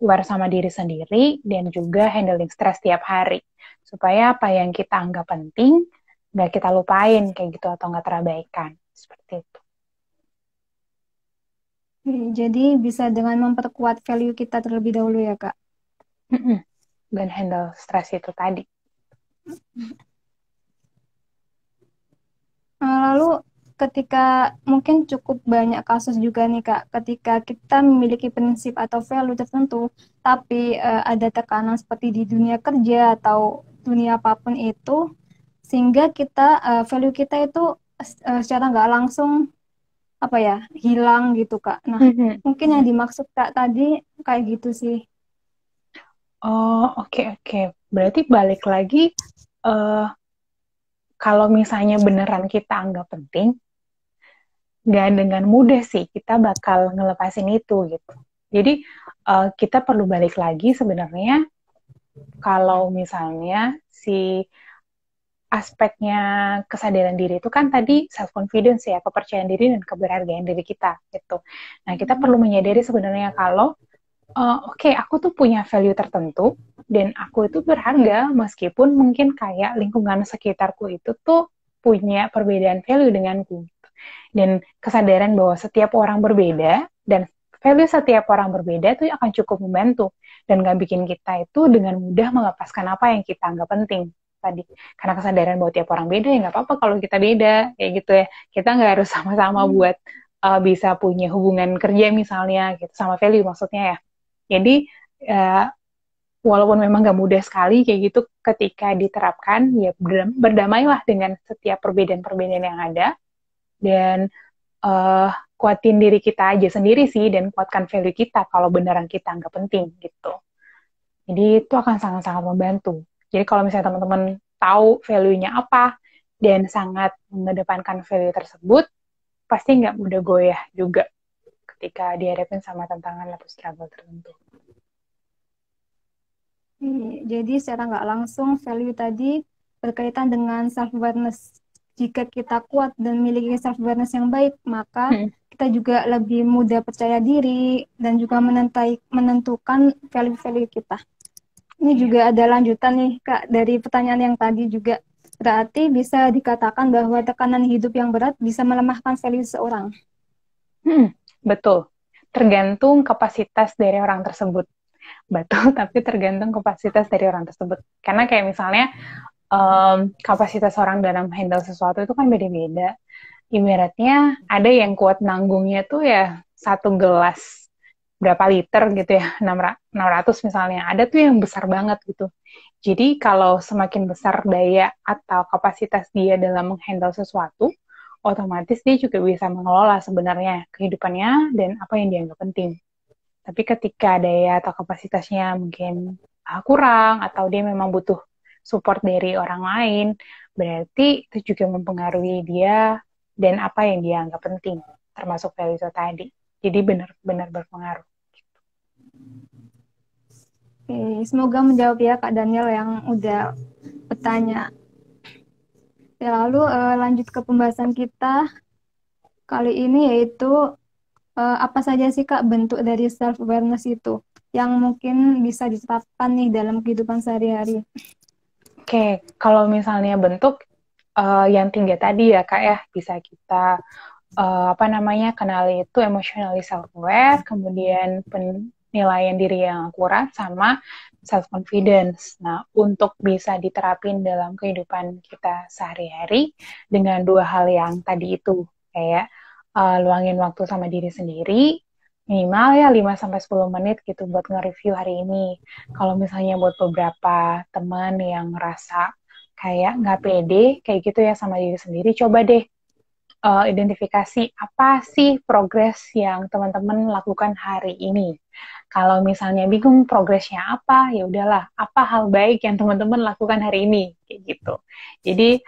aware sama diri sendiri dan juga handling stres tiap hari supaya apa yang kita anggap penting nggak kita lupain kayak gitu atau nggak terabaikan seperti itu. Jadi bisa dengan memperkuat value kita terlebih dahulu ya, Kak. Dan handle stres itu tadi. Lalu ketika mungkin cukup banyak kasus juga nih Kak, ketika kita memiliki prinsip atau value tertentu, tapi ada tekanan seperti di dunia kerja atau dunia apapun itu, sehingga kita value kita itu secara nggak langsung apa ya hilang gitu Kak. Nah, mungkin yang dimaksud Kak tadi kayak gitu sih. Oh, oke. Berarti balik lagi, kalau misalnya beneran kita anggap penting, nggak dengan mudah sih kita bakal ngelepasin itu gitu. Jadi kita perlu balik lagi sebenarnya kalau misalnya si aspeknya kesadaran diri itu kan tadi self confidence ya, kepercayaan diri dan keberhargaan diri kita gitu. Nah, kita perlu menyadari sebenarnya kalau oke, aku tuh punya value tertentu dan aku itu berharga meskipun mungkin kayak lingkungan sekitarku itu tuh punya perbedaan value denganku. Dan kesadaran bahwa setiap orang berbeda dan value setiap orang berbeda itu akan cukup membantu dan gak bikin kita itu dengan mudah melepaskan apa yang kita anggap penting tadi. Karena kesadaran bahwa tiap orang beda ya nggak apa-apa kalau kita beda kayak gitu ya. Kita nggak harus sama-sama buat bisa punya hubungan kerja misalnya gitu sama value maksudnya ya. Jadi walaupun memang gak mudah sekali kayak gitu ketika diterapkan, ya berdamailah dengan setiap perbedaan-perbedaan yang ada dan kuatin diri kita aja sendiri sih dan kuatkan value kita kalau beneran kita anggap penting gitu. Jadi itu akan sangat-sangat membantu. Jadi kalau misalnya teman-teman tahu value-nya apa dan sangat mengedepankan value tersebut, pasti nggak mudah goyah juga ketika dihadapin sama tantangan atau struggle tertentu. Jadi secara nggak langsung value tadi berkaitan dengan self-awareness. Jika kita kuat dan memiliki self-awareness yang baik, maka kita juga lebih mudah percaya diri dan juga menentukan value-value kita. Ini juga ada lanjutan nih Kak dari pertanyaan yang tadi juga. Berarti bisa dikatakan bahwa tekanan hidup yang berat bisa melemahkan value seseorang. Betul. Tergantung kapasitas dari orang tersebut. Betul, tapi tergantung kapasitas dari orang tersebut. Karena kayak misalnya kapasitas orang dalam handle sesuatu itu kan beda-beda. Ibaratnya ada yang kuat nanggungnya tuh ya 1 gelas berapa liter gitu ya, 600 misalnya. Ada tuh yang besar banget gitu. Jadi kalau semakin besar daya atau kapasitas dia dalam menghandle sesuatu, otomatis dia juga bisa mengelola sebenarnya kehidupannya dan apa yang dianggap penting. Tapi ketika daya atau kapasitasnya mungkin kurang atau dia memang butuh support dari orang lain, berarti itu juga mempengaruhi dia dan apa yang dia anggap penting, termasuk value itu tadi. Jadi benar-benar berpengaruh. Oke, semoga menjawab ya Kak Daniel yang udah bertanya. Ya, lalu lanjut ke pembahasan kita kali ini yaitu apa saja sih Kak bentuk dari self awareness itu yang mungkin bisa diterapkan nih dalam kehidupan sehari-hari. Oke, kalau misalnya bentuk yang tiga tadi ya Kak ya, bisa kita apa namanya kenali itu emotionally self-aware, kemudian penilaian diri yang akurat, sama self-confidence. Nah, untuk bisa diterapin dalam kehidupan kita sehari-hari dengan dua hal yang tadi itu, kayak luangin waktu sama diri sendiri, minimal ya 5-10 menit gitu buat nge-review hari ini. Kalau misalnya buat beberapa teman yang ngerasa kayak nggak pede, kayak gitu ya sama diri sendiri, coba deh identifikasi apa sih progres yang teman-teman lakukan hari ini. Kalau misalnya bingung progresnya apa, ya udahlah, apa hal baik yang teman-teman lakukan hari ini, kayak gitu. Jadi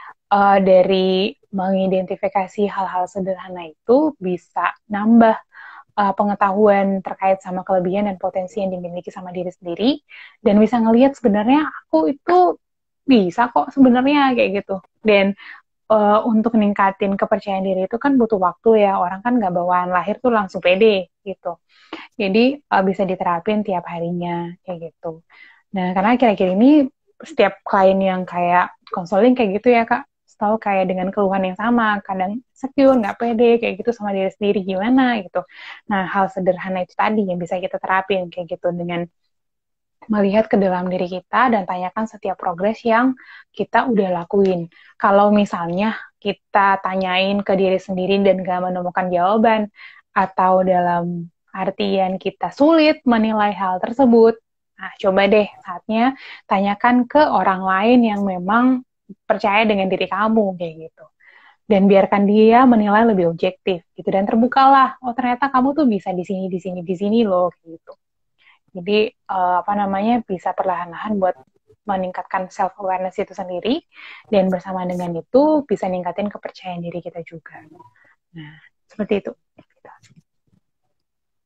dari mengidentifikasi hal-hal sederhana itu bisa nambah pengetahuan terkait sama kelebihan dan potensi yang dimiliki sama diri sendiri, dan bisa ngelihat sebenarnya aku itu bisa kok sebenarnya kayak gitu. Dan untuk ningkatin kepercayaan diri itu kan butuh waktu ya. Orang kan nggak bawaan lahir tuh langsung pede gitu. Jadi bisa diterapin tiap harinya kayak gitu. Nah, karena kira-kira ini setiap klien yang kayak konseling kayak gitu ya Kak, setahu kayak dengan keluhan yang sama, kadang insecure, nggak pede, kayak gitu sama diri sendiri gimana gitu. Nah, hal sederhana itu tadi yang bisa kita terapin kayak gitu dengan melihat ke dalam diri kita dan tanyakan setiap progres yang kita udah lakuin. Kalau misalnya kita tanyain ke diri sendiri dan gak menemukan jawaban, atau dalam artian kita sulit menilai hal tersebut, nah coba deh saatnya tanyakan ke orang lain yang memang percaya dengan diri kamu, kayak gitu. Dan biarkan dia menilai lebih objektif gitu, dan terbukalah, oh ternyata kamu tuh bisa di sini, di sini, di sini loh, gitu. Jadi apa namanya bisa perlahan-lahan buat meningkatkan self awareness itu sendiri, dan bersama dengan itu bisa ningkatin kepercayaan diri kita juga. Nah, seperti itu.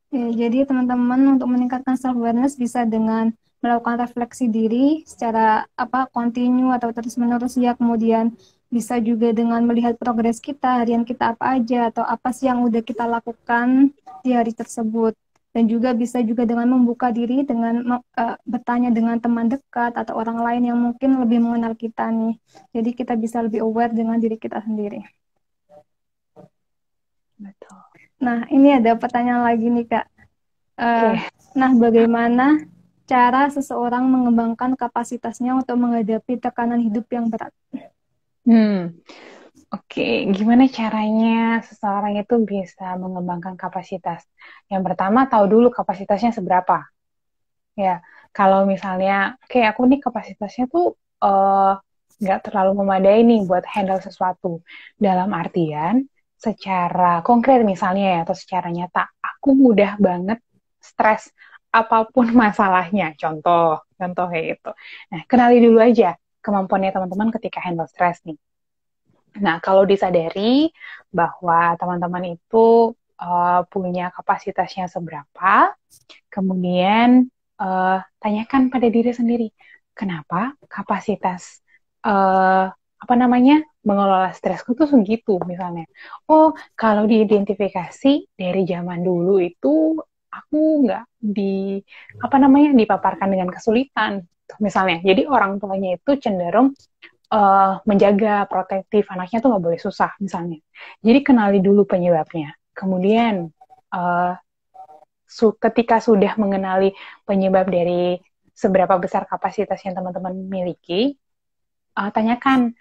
Ya, jadi teman-teman untuk meningkatkan self awareness bisa dengan melakukan refleksi diri secara kontinu atau terus-menerus ya, kemudian bisa juga dengan melihat progres kita, harian kita apa aja atau apa sih yang udah kita lakukan di hari tersebut. Dan juga bisa juga dengan membuka diri dengan bertanya dengan teman dekat atau orang lain yang mungkin lebih mengenal kita nih. Jadi kita bisa lebih aware dengan diri kita sendiri. Betul. Nah, ini ada pertanyaan lagi nih Kak. Eh, Oke. nah, bagaimana cara seseorang mengembangkan kapasitasnya untuk menghadapi tekanan hidup yang berat? Oke, gimana caranya seseorang itu bisa mengembangkan kapasitas? Yang pertama, tahu dulu kapasitasnya seberapa. Ya, kalau misalnya, oke, aku nih kapasitasnya tuh eh, nggak terlalu memadai nih buat handle sesuatu. Dalam artian, secara konkret misalnya ya, atau secara nyata, aku mudah banget stres apapun masalahnya. Contoh kayak gitu. Nah, kenali dulu aja kemampuannya teman-teman ketika handle stres nih. Nah, kalau disadari bahwa teman-teman itu punya kapasitasnya seberapa, kemudian tanyakan pada diri sendiri, kenapa kapasitas apa namanya mengelola stresku tuh segitu misalnya. Oh, kalau diidentifikasi dari zaman dulu itu aku nggak di apa namanya dipaparkan dengan kesulitan misalnya. Jadi orang tuanya itu cenderung menjaga protektif anaknya tuh nggak boleh susah misalnya. Jadi kenali dulu penyebabnya. Kemudian uh, ketika sudah mengenali penyebab dari seberapa besar kapasitas yang teman-teman miliki, tanyakan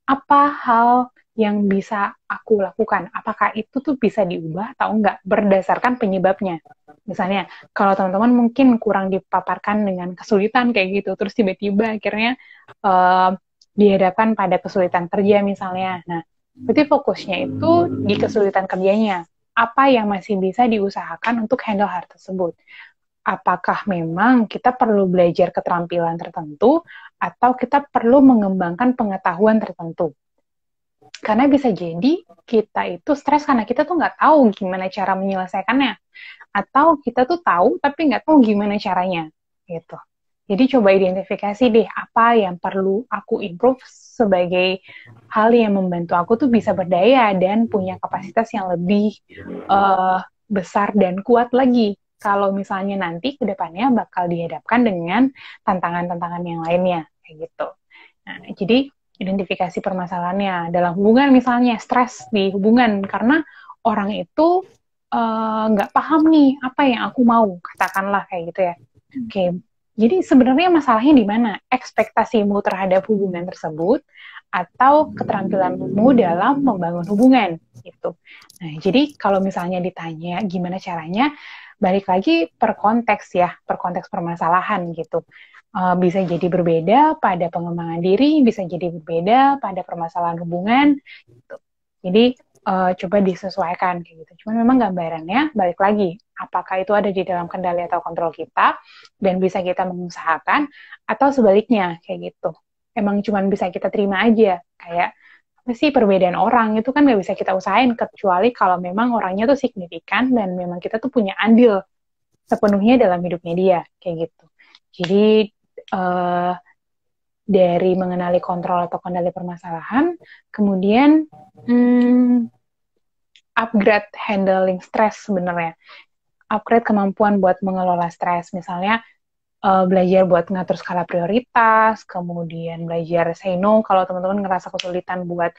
apa hal yang bisa aku lakukan? Apakah itu tuh bisa diubah atau enggak berdasarkan penyebabnya? Misalnya, kalau teman-teman mungkin kurang dipaparkan dengan kesulitan kayak gitu, terus tiba-tiba akhirnya uh, dihadapkan pada kesulitan kerja misalnya. Nah, berarti fokusnya itu di kesulitan kerjanya. Apa yang masih bisa diusahakan untuk handle hal tersebut? Apakah memang kita perlu belajar keterampilan tertentu atau kita perlu mengembangkan pengetahuan tertentu? Karena bisa jadi kita itu stres karena kita tuh nggak tahu gimana cara menyelesaikannya. Atau kita tuh tahu tapi nggak tahu gimana caranya. Gitu. Jadi coba identifikasi deh apa yang perlu aku improve sebagai hal yang membantu aku tuh bisa berdaya dan punya kapasitas yang lebih besar dan kuat lagi. Kalau misalnya nanti ke depannya bakal dihadapkan dengan tantangan-tantangan yang lainnya. Kayak gitu. Nah, jadi identifikasi permasalahannya dalam hubungan misalnya stres di hubungan karena orang itu nggak paham nih apa yang aku mau katakanlah kayak gitu ya. Oke, jadi sebenarnya masalahnya di mana? Ekspektasimu terhadap hubungan tersebut atau keterampilanmu dalam membangun hubungan gitu. Nah, jadi kalau misalnya ditanya gimana caranya, balik lagi per konteks ya, per konteks permasalahan gitu. Bisa jadi berbeda pada pengembangan diri, bisa jadi berbeda pada permasalahan hubungan. Gitu. Jadi coba disesuaikan kayak gitu. Cuman memang gambarannya balik lagi, apakah itu ada di dalam kendali atau kontrol kita dan bisa kita mengusahakan atau sebaliknya kayak gitu. Emang cuman bisa kita terima aja kayak apa sih perbedaan orang itu kan nggak bisa kita usahain kecuali kalau memang orangnya tuh signifikan dan memang kita tuh punya andil sepenuhnya dalam hidupnya dia kayak gitu. Jadi uh, dari mengenali kontrol atau kendali permasalahan, kemudian upgrade handling stres sebenarnya. Upgrade kemampuan buat mengelola stres, misalnya belajar buat ngatur skala prioritas, kemudian belajar say no kalau teman-teman ngerasa kesulitan buat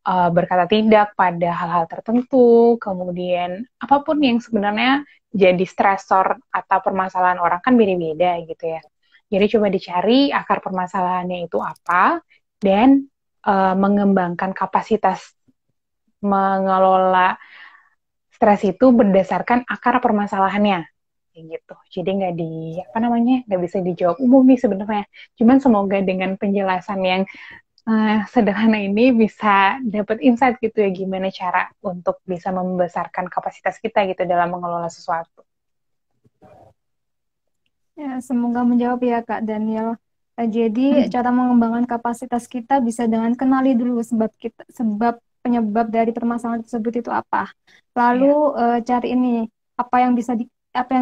berkata tidak pada hal-hal tertentu, kemudian apapun yang sebenarnya jadi stresor atau permasalahan orang kan beda-beda gitu ya. Jadi coba dicari akar permasalahannya itu apa dan mengembangkan kapasitas mengelola stres itu berdasarkan akar permasalahannya kayak gitu. Jadi nggak di apa namanya nggak bisa dijawab umum nih sebenarnya. Cuman semoga dengan penjelasan yang sederhana ini bisa dapat insight gitu ya gimana cara untuk bisa membesarkan kapasitas kita gitu dalam mengelola sesuatu. Ya, semoga menjawab ya Kak Daniel. Jadi cara mengembangkan kapasitas kita bisa dengan kenali dulu sebab penyebab dari permasalahan tersebut itu apa. Lalu Ya. cari ini apa yang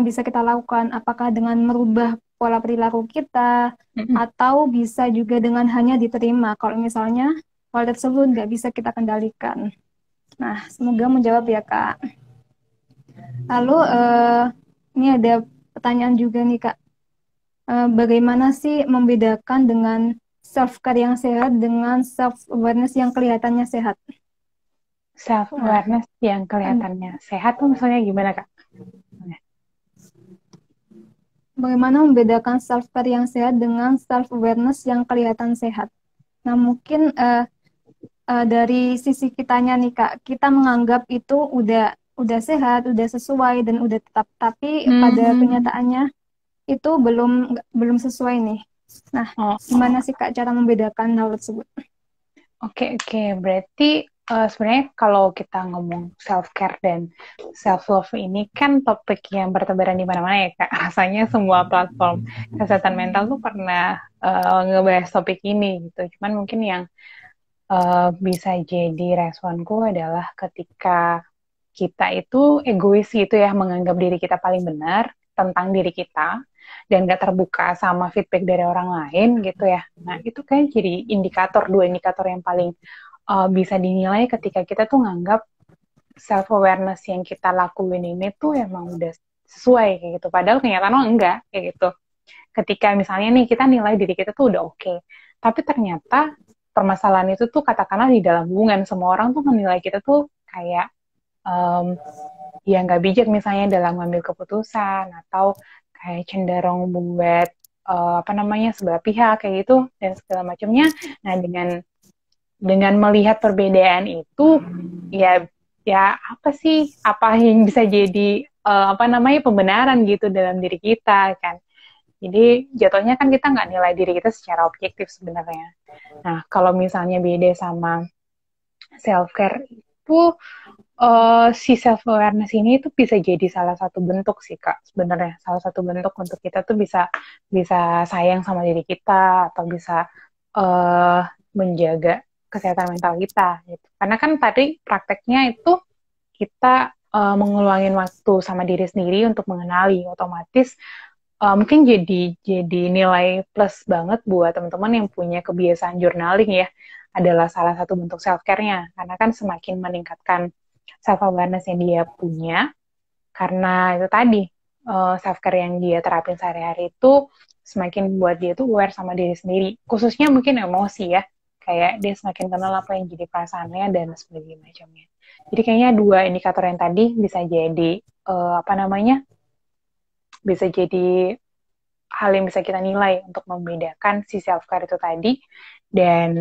bisa kita lakukan. Apakah dengan merubah pola perilaku kita atau bisa juga dengan hanya diterima. Kalau misalnya hal tersebut nggak bisa kita kendalikan. Nah, semoga menjawab ya Kak. Lalu ini ada pertanyaan juga nih Kak. Bagaimana sih membedakan dengan self care yang sehat dengan self awareness yang kelihatannya sehat? Self Nah, awareness yang kelihatannya sehat tuh misalnya gimana Kak? bagaimana membedakan self care yang sehat dengan self awareness yang kelihatan sehat? Nah, mungkin dari sisi kitanya nih Kak, kita menganggap itu udah sehat, udah sesuai dan udah tetap, tapi pada kenyataannya itu belum sesuai nih. Nah, gimana sih Kak cara membedakan hal tersebut? Oke. Berarti sebenarnya kalau kita ngomong self-care dan self-love ini kan topik yang bertebaran di mana-mana ya, Kak. Rasanya semua platform kesehatan mental tuh pernah ngebahas topik ini gitu. Cuman mungkin yang bisa jadi responku adalah ketika kita itu egois gitu ya, menganggap diri kita paling benar tentang diri kita dan gak terbuka sama feedback dari orang lain gitu ya. Nah itu kan jadi dua indikator yang paling bisa dinilai ketika kita tuh nganggap self awareness yang kita lakuin ini tuh emang udah sesuai kayak gitu. Padahal kenyataan enggak kayak gitu. Ketika misalnya nih kita nilai diri kita tuh udah oke, tapi ternyata permasalahan itu tuh katakanlah di dalam hubungan semua orang tuh menilai kita tuh kayak ya nggak bijak misalnya dalam mengambil keputusan atau kayak cenderung membuat apa namanya sebelah pihak kayak gitu dan segala macamnya. Nah dengan dengan melihat perbedaan itu, ya ya apa yang bisa jadi apa namanya pembenaran gitu dalam diri kita kan. Jadi jatuhnya kan kita nggak nilai diri kita secara objektif sebenarnya. Nah, kalau misalnya beda sama self care itu, si self awareness ini tuh bisa jadi salah satu bentuk sih Kak, sebenarnya salah satu bentuk untuk kita tuh bisa bisa sayang sama diri kita atau bisa uh, menjaga kesehatan mental kita gitu. Karena kan tadi prakteknya itu kita mengeluangin waktu sama diri sendiri untuk mengenali, otomatis mungkin jadi nilai plus banget buat teman-teman yang punya kebiasaan journaling ya, adalah salah satu bentuk self care-nya. Karena kan semakin meningkatkan self awareness yang dia punya, karena itu tadi self care yang dia terapin sehari-hari itu semakin buat dia tuh aware sama diri sendiri, khususnya mungkin emosi ya, kayak dia semakin kenal apa yang jadi perasaannya dan sebagainya macamnya. Jadi kayaknya dua indikator yang tadi bisa jadi apa namanya, bisa jadi hal yang bisa kita nilai untuk membedakan si self care itu tadi dan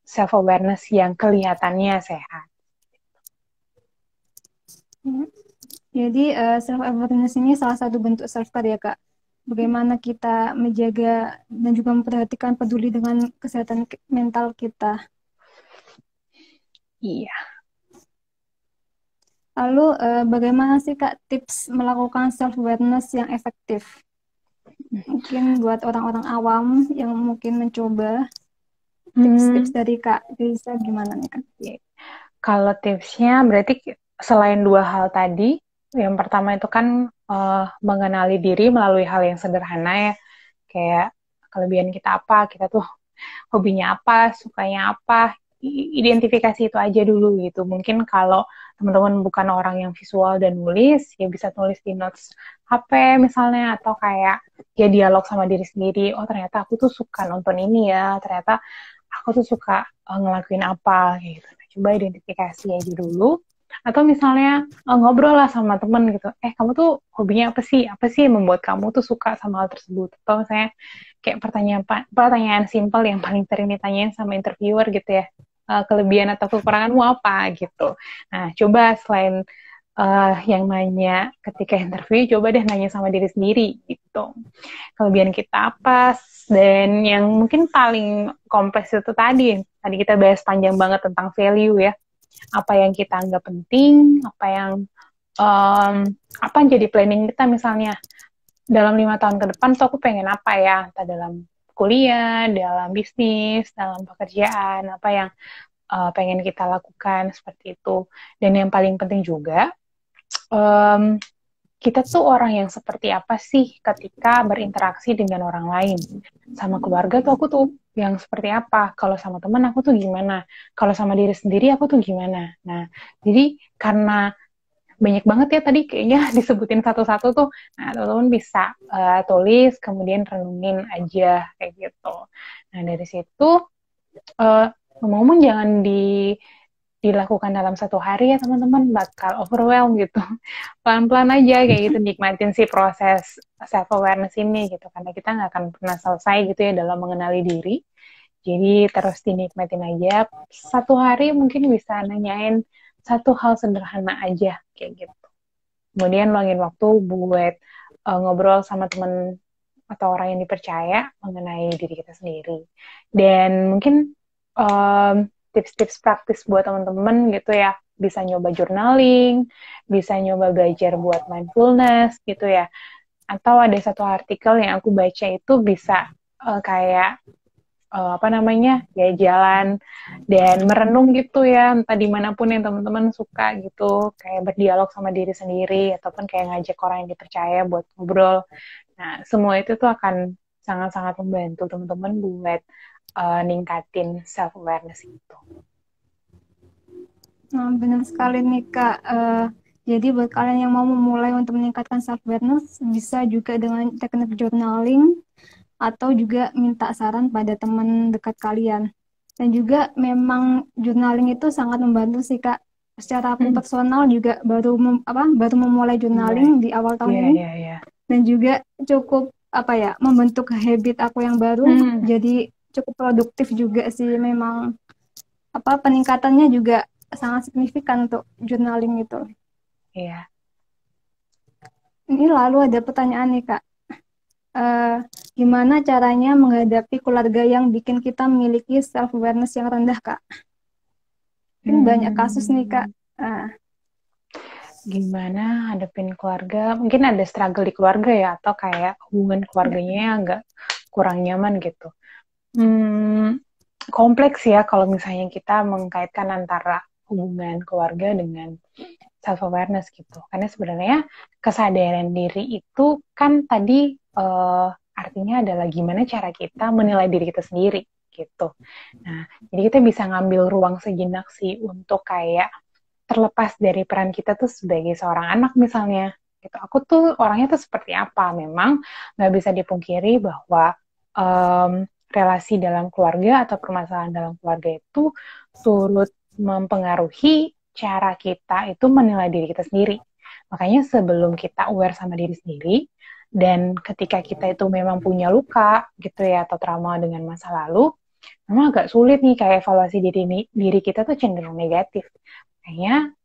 self awareness yang kelihatannya sehat. Jadi self awareness ini salah satu bentuk self care ya Kak. Bagaimana kita menjaga dan juga memperhatikan peduli dengan kesehatan mental kita. Iya. Lalu bagaimana sih Kak tips melakukan self awareness yang efektif? Mungkin buat orang-orang awam yang mungkin mencoba, tips-tips dari Kak bisa gimana nih Kak? Kalau tipsnya berarti selain dua hal tadi, yang pertama itu kan mengenali diri melalui hal yang sederhana ya, kayak kelebihan kita apa, kita tuh hobinya apa, sukanya apa, identifikasi itu aja dulu gitu. Mungkin kalau teman-teman bukan orang yang visual dan nulis, ya bisa tulis di notes HP misalnya, atau kayak ya dialog sama diri sendiri, oh ternyata aku tuh suka nonton ini ya, ternyata aku tuh suka ngelakuin apa gitu. Nah, coba identifikasi aja dulu. Atau misalnya ngobrol lah sama temen gitu, kamu tuh hobinya apa sih yang membuat kamu tuh suka sama hal tersebut. Atau misalnya kayak pertanyaan simpel yang paling sering ditanyain sama interviewer gitu ya, kelebihan atau kekuranganmu apa gitu. Nah coba selain yang nanya ketika interview, coba deh nanya sama diri sendiri gitu, kelebihan kita apa. Dan yang mungkin paling kompleks itu tadi kita bahas panjang banget tentang value ya, apa yang kita anggap penting, apa yang jadi planning kita, misalnya dalam 5 tahun ke depan tuh aku pengen apa ya, entah dalam kuliah, dalam bisnis, dalam pekerjaan, apa yang pengen kita lakukan seperti itu. Dan yang paling penting juga, kita tuh orang yang seperti apa sih ketika berinteraksi dengan orang lain. Sama keluarga tuh aku tuh yang seperti apa, kalau sama teman aku tuh gimana, kalau sama diri sendiri aku tuh gimana. Nah, jadi karena banyak banget ya tadi kayaknya disebutin satu-satu tuh, nah teman-teman bisa tulis, kemudian renungin aja kayak gitu. Nah dari situ, ngomong-ngomong jangan dilakukan dalam satu hari ya teman-teman, bakal overwhelm gitu. Pelan-pelan aja kayak gitu, nikmatin si proses self awareness ini gitu, karena kita nggak akan pernah selesai gitu ya dalam mengenali diri. Jadi terus dinikmatin aja. Satu hari mungkin bisa nanyain satu hal sederhana aja kayak gitu. Kemudian luangin waktu buat ngobrol sama teman atau orang yang dipercaya mengenai diri kita sendiri. Dan mungkin tips-tips praktis buat teman-teman gitu ya, bisa nyoba journaling, bisa nyoba belajar buat mindfulness gitu ya. Atau ada satu artikel yang aku baca itu bisa kayak apa namanya ya, jalan dan merenung gitu ya, entah dimanapun yang teman-teman suka gitu, kayak berdialog sama diri sendiri ataupun kayak ngajak orang yang dipercaya buat ngobrol. Nah semua itu tuh akan sangat-sangat membantu teman-teman buat ningkatin self awareness itu. Nah, benar sekali nih Kak. Jadi buat kalian yang mau memulai untuk meningkatkan self awareness, bisa juga dengan teknik journaling atau juga minta saran pada teman dekat kalian. Dan juga memang journaling itu sangat membantu sih Kak. Secara aku personal juga baru memulai journaling di awal tahun ini. Dan juga cukup membentuk habit aku yang baru. Jadi cukup produktif juga sih memang. apa peningkatannya juga sangat signifikan untuk journaling itu. Iya. Ini lalu ada pertanyaan nih Kak. Eh, Gimana caranya menghadapi keluarga yang bikin kita memiliki self awareness yang rendah Kak? Mungkin banyak kasus nih Kak. Hmm, Ah, gimana hadapin keluarga? Mungkin ada struggle di keluarga ya, atau kayak hubungan ya. keluarganya yang agak kurang nyaman gitu. Hmm, kompleks ya kalau misalnya kita mengkaitkan antara hubungan keluarga dengan self awareness gitu. Karena sebenarnya kesadaran diri itu kan tadi artinya adalah gimana cara kita menilai diri kita sendiri gitu. Nah, jadi kita bisa ngambil ruang sejenak sih untuk kayak terlepas dari peran kita tuh sebagai seorang anak misalnya gitu. Aku tuh orangnya tuh seperti apa? Memang nggak bisa dipungkiri bahwa relasi dalam keluarga atau permasalahan dalam keluarga itu turut mempengaruhi cara kita itu menilai diri kita sendiri. Makanya sebelum kita aware sama diri sendiri, dan ketika kita itu memang punya luka gitu ya atau trauma dengan masa lalu, memang agak sulit nih kayak evaluasi diri kita tuh cenderung negatif. Kayaknya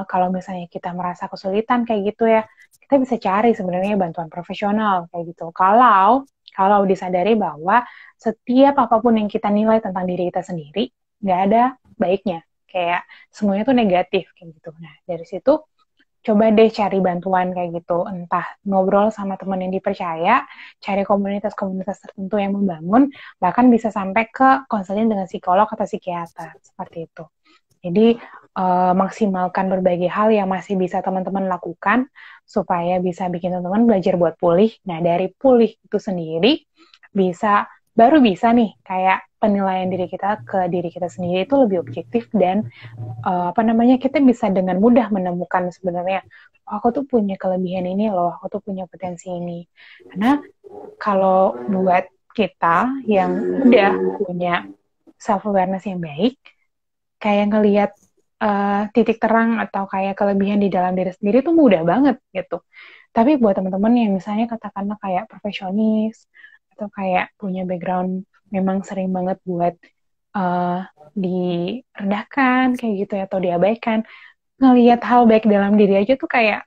kalau misalnya kita merasa kesulitan kayak gitu ya, kita bisa cari sebenarnya bantuan profesional kayak gitu. Kalau disadari bahwa setiap apapun yang kita nilai tentang diri kita sendiri nggak ada baiknya, kayak semuanya tuh negatif kayak gitu. Nah dari situ coba deh cari bantuan kayak gitu, entah ngobrol sama teman yang dipercaya, cari komunitas-komunitas tertentu yang membangun, bahkan bisa sampai ke konseling dengan psikolog atau psikiater seperti itu. Jadi maksimalkan berbagai hal yang masih bisa teman-teman lakukan supaya bisa bikin teman-teman belajar buat pulih. Nah, dari pulih itu sendiri bisa baru bisa nih kayak penilaian diri kita ke diri kita sendiri itu lebih objektif dan apa namanya kita bisa dengan mudah menemukan sebenarnya oh, aku tuh punya kelebihan ini loh, aku tuh punya potensi ini. Karena kalau buat kita yang udah punya self awareness yang baik, kayak ngelihat titik terang atau kayak kelebihan di dalam diri sendiri tuh mudah banget gitu. Tapi buat teman-teman yang misalnya katakanlah kayak profesionis atau kayak punya background memang sering banget buat uh, direndahkan kayak gitu ya atau diabaikan, ngelihat hal baik dalam diri aja tuh kayak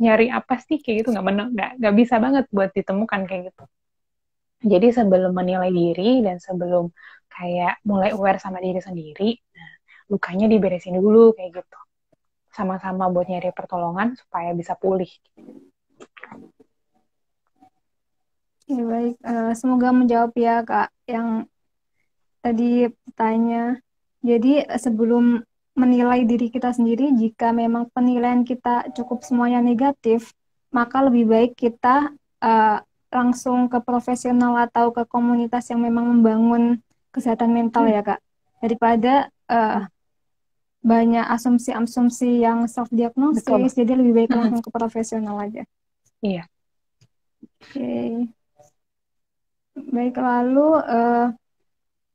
nyari apa sih kayak gitu nggak bisa banget buat ditemukan kayak gitu. Jadi sebelum menilai diri dan sebelum kayak mulai aware sama diri sendiri, nah, lukanya diberesin dulu kayak gitu. Sama-sama buat nyari pertolongan supaya bisa pulih. Ya, baik. Semoga menjawab ya Kak yang tadi bertanya. Jadi sebelum menilai diri kita sendiri, jika memang penilaian kita cukup semuanya negatif, maka lebih baik kita eh, langsung ke profesional atau ke komunitas yang memang membangun kesehatan mental Hmm, ya Kak. Daripada eh, banyak asumsi-asumsi yang betul. self-diagnosis, jadi lebih baik Hmm, langsung ke profesional aja. iya. Oke. Baik, lalu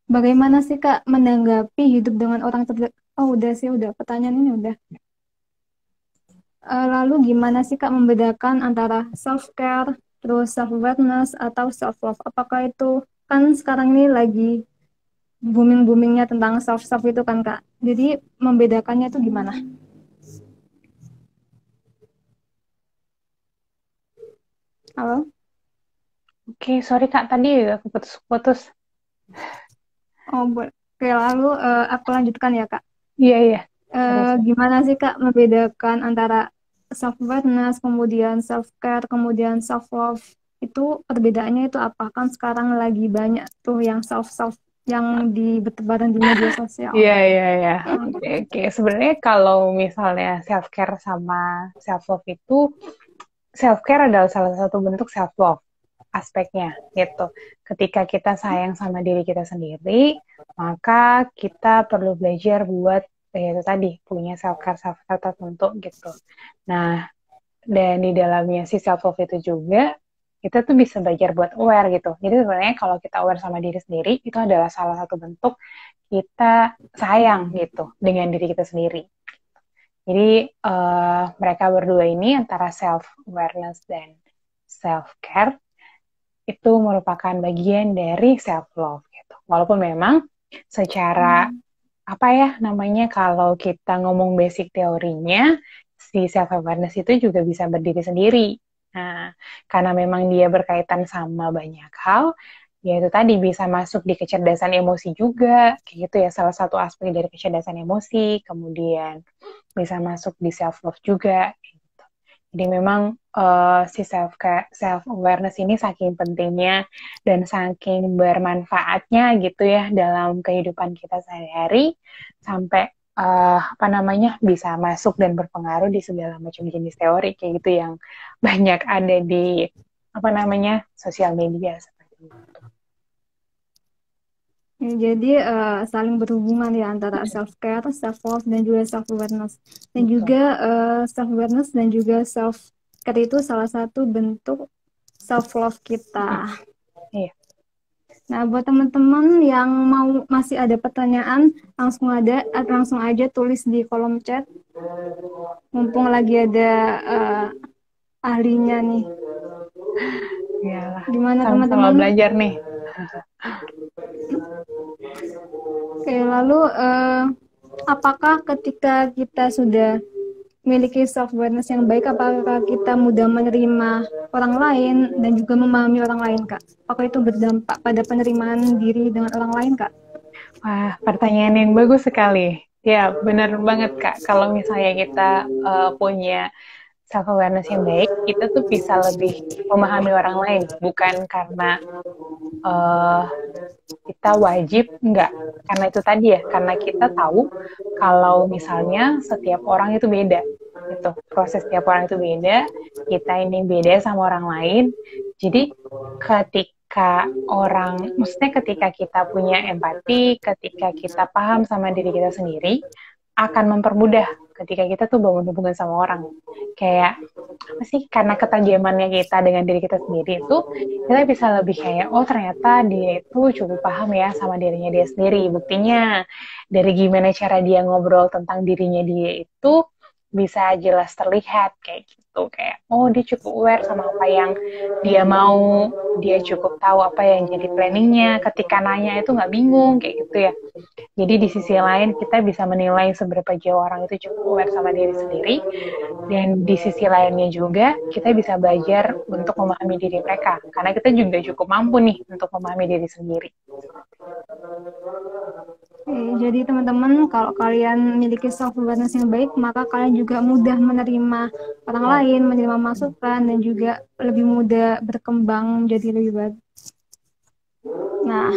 bagaimana sih Kak menanggapi hidup dengan orang terdekat? Oh, udah sih, udah. Pertanyaan ini udah. Lalu gimana sih Kak membedakan antara self-care, terus self-awareness, atau self-love? Apakah itu, kan sekarang ini lagi booming-boomingnya tentang self-self itu kan Kak. Jadi membedakannya itu gimana? Halo? Oke, sorry Kak, tadi aku putus-putus. Oh, boleh. Oke, lalu aku lanjutkan ya Kak. Iya, iya. Terus. Gimana sih Kak membedakan antara self-awareness, kemudian self-care, kemudian self-love? Itu perbedaannya itu apa? Kan sekarang lagi banyak tuh yang self-self yang bertebaran di media sosial. Iya, iya, iya. Oke, oke. Sebenarnya kalau misalnya self-care sama self-love itu, self-care adalah salah satu bentuk self-love aspeknya gitu. Ketika kita sayang sama diri kita sendiri, maka kita perlu belajar buat ya itu tadi punya self care self care tertentu gitu. Nah, dan di dalamnya si self love itu juga kita tuh bisa belajar buat aware gitu. Jadi sebenarnya kalau kita aware sama diri sendiri itu adalah salah satu bentuk kita sayang gitu dengan diri kita sendiri. Jadi mereka berdua ini antara self awareness dan self care itu merupakan bagian dari self love gitu. Walaupun memang secara Hmm. apa ya namanya, kalau kita ngomong basic teorinya, si self awareness itu juga bisa berdiri sendiri. Nah, karena memang dia berkaitan sama banyak hal, ya itu tadi bisa masuk di kecerdasan emosi juga, kayak gitu ya, salah satu aspek dari kecerdasan emosi, kemudian bisa masuk di self love juga. Gitu. Jadi memang si self awareness ini saking pentingnya dan saking bermanfaatnya gitu ya dalam kehidupan kita sehari-hari, sampai apa namanya, bisa masuk dan berpengaruh di segala macam jenis teori kayak gitu yang banyak ada di apa namanya sosial media seperti itu. Ya, jadi saling berhubungan ya antara self care, self love dan juga self awareness. Dan Betul. juga self awareness dan juga self care itu salah satu bentuk self love Mm-mm. kita. Iya. Nah, buat teman-teman yang mau masih ada pertanyaan, langsung aja tulis di kolom chat. Mumpung lagi ada ahlinya nih. Iyalah, Gimana sama-sama teman-teman? belajar nih. Oke, lalu apakah ketika kita sudah memiliki self awareness yang baik, apakah kita mudah menerima orang lain dan juga memahami orang lain, Kak? Apakah itu berdampak pada penerimaan diri dengan orang lain, Kak? Wah, pertanyaan yang bagus sekali. Ya, benar banget, Kak. Kalau misalnya kita punya self awareness yang baik, kita tuh bisa lebih memahami orang lain, bukan karena eh, kita wajib, enggak. Karena itu tadi ya, karena kita tahu kalau misalnya setiap orang itu beda. Gitu. Proses setiap orang itu beda, kita ini beda sama orang lain. Jadi ketika maksudnya ketika kita punya empati, ketika kita paham sama diri kita sendiri, akan mempermudah ketika kita tuh bangun hubungan sama orang. Kayak apa sih, karena ketajamannya kita dengan diri kita sendiri itu, kita bisa lebih kayak, oh ternyata dia itu cukup paham ya sama dirinya dia sendiri. Buktinya dari gimana cara dia ngobrol tentang dirinya dia itu bisa jelas terlihat kayak gitu. Kayak, oh dia cukup aware sama apa yang dia mau, dia cukup tahu apa yang jadi planningnya, ketika nanya itu nggak bingung kayak gitu ya. Jadi di sisi lain kita bisa menilai seberapa jauh orang itu cukup aware sama diri sendiri, dan di sisi lainnya juga kita bisa belajar untuk memahami diri mereka, karena kita juga cukup mampu nih untuk memahami diri sendiri. Jadi teman-teman, kalau kalian memiliki self awareness yang baik, maka kalian juga mudah menerima orang lain, menerima masukan, dan juga lebih mudah berkembang menjadi lebih baik. Nah,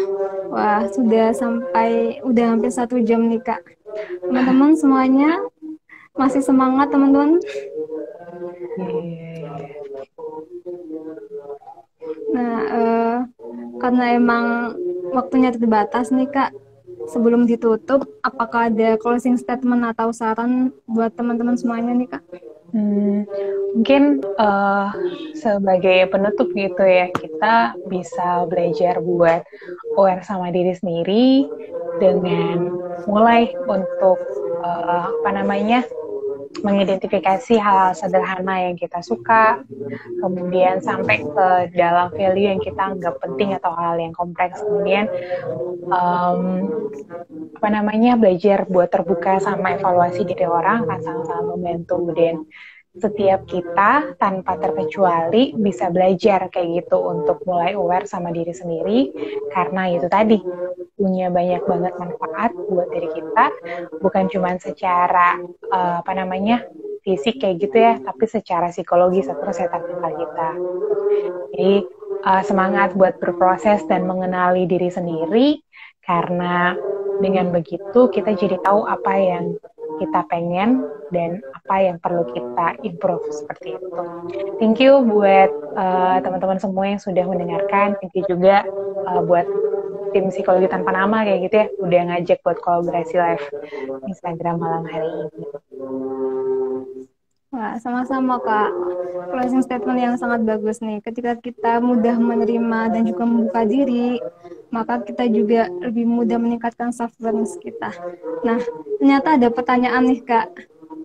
wah udah hampir 1 jam nih Kak. Teman-teman semuanya masih semangat teman-teman? Yeah. Nah, karena emang waktunya terbatas nih Kak, sebelum ditutup, apakah ada closing statement atau saran buat teman-teman semuanya nih Kak? Mungkin sebagai penutup gitu ya, kita bisa belajar buat aware sama diri sendiri dengan mulai untuk apa namanya, mengidentifikasi hal-hal sederhana yang kita suka, kemudian sampai ke dalam value yang kita anggap penting atau hal yang kompleks, kemudian apa namanya, belajar buat terbuka sama evaluasi diri orang akan sangat-sangat membantu. Dan setiap kita tanpa terkecuali bisa belajar kayak gitu untuk mulai aware sama diri sendiri, karena itu tadi punya banyak banget manfaat buat diri kita, bukan cuma secara apa namanya fisik kayak gitu ya, tapi secara psikologis atau kesehatan mental kita. Jadi semangat buat berproses dan mengenali diri sendiri, karena dengan begitu kita jadi tahu apa yang kita pengen dan apa yang perlu kita improve seperti itu. Thank you buat teman-teman semua yang sudah mendengarkan. Thank you juga buat tim Psikologi Tanpa Nama kayak gitu ya, udah ngajak buat kolaborasi live Instagram malam hari ini. Wah, sama-sama Kak. Closing statement yang sangat bagus nih. Ketika kita mudah menerima dan juga membuka diri, maka kita juga lebih mudah meningkatkan self awareness kita. Nah, ternyata ada pertanyaan nih Kak.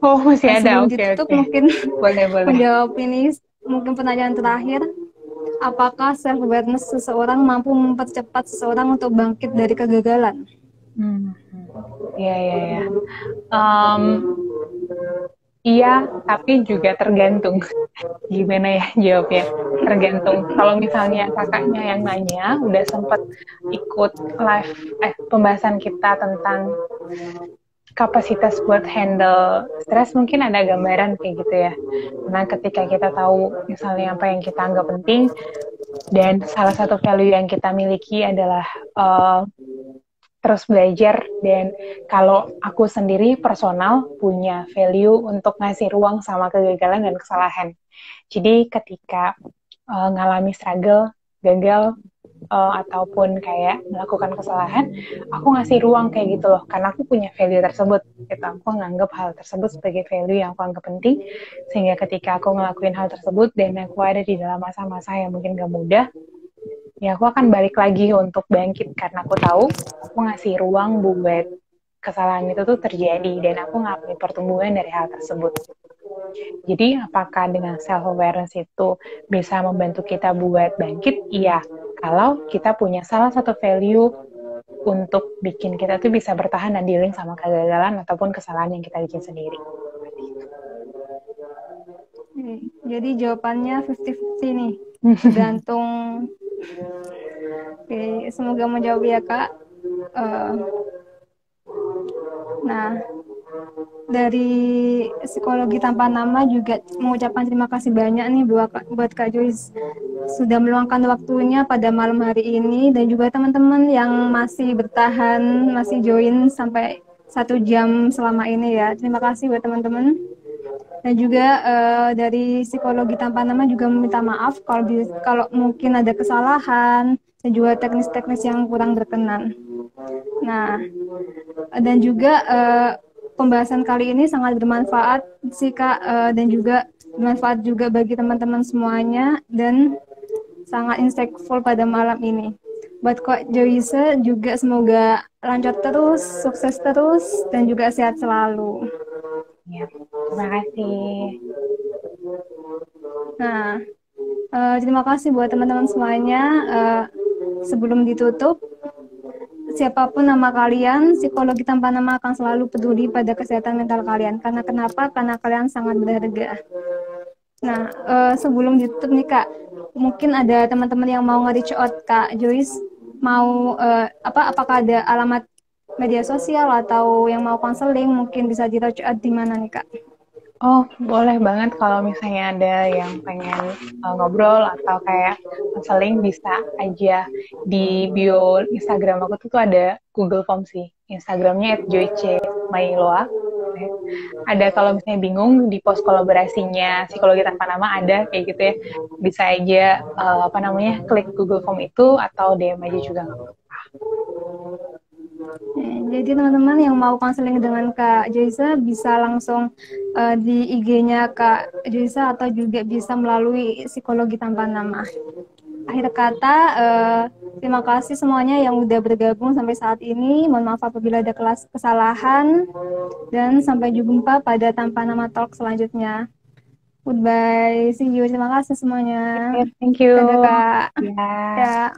Oh, masih Nah, ada. sebelum Oke, ditutup oke. mungkin Boleh. menjawab ini, mungkin pertanyaan terakhir. Apakah self awareness seseorang mampu mempercepat seseorang untuk bangkit dari kegagalan? Hmm. Iya, iya, iya. Em, iya, tapi juga tergantung. Gimana ya jawabnya? Tergantung. Kalau misalnya kakaknya yang nanya, udah sempat ikut live, pembahasan kita tentang kapasitas buat handle stres, mungkin ada gambaran kayak gitu ya. Karena ketika kita tahu misalnya apa yang kita anggap penting, dan salah satu value yang kita miliki adalah uh, terus belajar. Dan kalau aku sendiri personal punya value untuk ngasih ruang sama kegagalan dan kesalahan. Jadi ketika ngalami struggle, gagal, ataupun kayak melakukan kesalahan, aku ngasih ruang kayak gitu loh, karena aku punya value tersebut. Gitu. Aku nganggap hal tersebut sebagai value yang aku anggap penting, sehingga ketika aku ngelakuin hal tersebut dan aku ada di dalam masa-masa yang mungkin gak mudah, ya aku akan balik lagi untuk bangkit, karena aku tahu aku ngasih ruang buat kesalahan itu tuh terjadi dan aku ngalamin pertumbuhan dari hal tersebut. Jadi apakah dengan self awareness itu bisa membantu kita buat bangkit? Iya. Kalau kita punya salah satu value untuk bikin kita tuh bisa bertahan dan dealing sama kegagalan ataupun kesalahan yang kita bikin sendiri. Jadi jawabannya 50-50 nih. Tergantung. Oke, semoga menjawab ya Kak. Eh, nah, dari psikologi tanpa nama juga mengucapkan terima kasih banyak nih buat Kak Joyce sudah meluangkan waktunya pada malam hari ini, dan juga teman-teman yang masih bertahan, masih join sampai 1 jam selama ini ya. Terima kasih buat teman-teman. Dan juga dari psikologi tanpa nama juga meminta maaf kalau mungkin ada kesalahan dan juga teknis-teknis yang kurang berkenan. Nah, dan juga pembahasan kali ini sangat bermanfaat sih Kak, dan juga bermanfaat juga bagi teman-teman semuanya dan sangat insightful pada malam ini. Buat Kak Joyce juga semoga lancar terus, sukses terus, dan juga sehat selalu. Ya, terima kasih. Nah, terima kasih buat teman-teman semuanya. Sebelum ditutup, siapapun nama kalian, psikologi tanpa nama akan selalu peduli pada kesehatan mental kalian. Karena kenapa? Karena kalian sangat berharga. Nah, sebelum ditutup nih Kak, mungkin ada teman-teman yang mau nge-reach out Kak Joyce, mau apakah ada alamat media sosial atau yang mau konseling, mungkin bisa di-reach out di mana nih Kak? Oh, boleh banget kalau misalnya ada yang pengen ngobrol atau kayak konseling, bisa aja di bio Instagram aku tuh ada Google Form sih. Instagramnya @joyce_mailoa. Ada, kalau misalnya bingung, di pos kolaborasinya Psikologi Tanpa Nama ada kayak gitu ya. Bisa aja klik Google Form itu atau DM aja juga nggak apa-apa. Jadi teman-teman yang mau konseling dengan Kak Joyce bisa langsung di IG-nya Kak Joyce atau juga bisa melalui Psikologi Tanpa Nama. Akhir kata, terima kasih semuanya yang udah bergabung sampai saat ini. Mohon maaf apabila ada kesalahan, dan sampai jumpa pada Tanpa Nama Talk selanjutnya. Goodbye, see you. Terima kasih semuanya. Okay, thank you. Dadah Kak. Ya. Ya.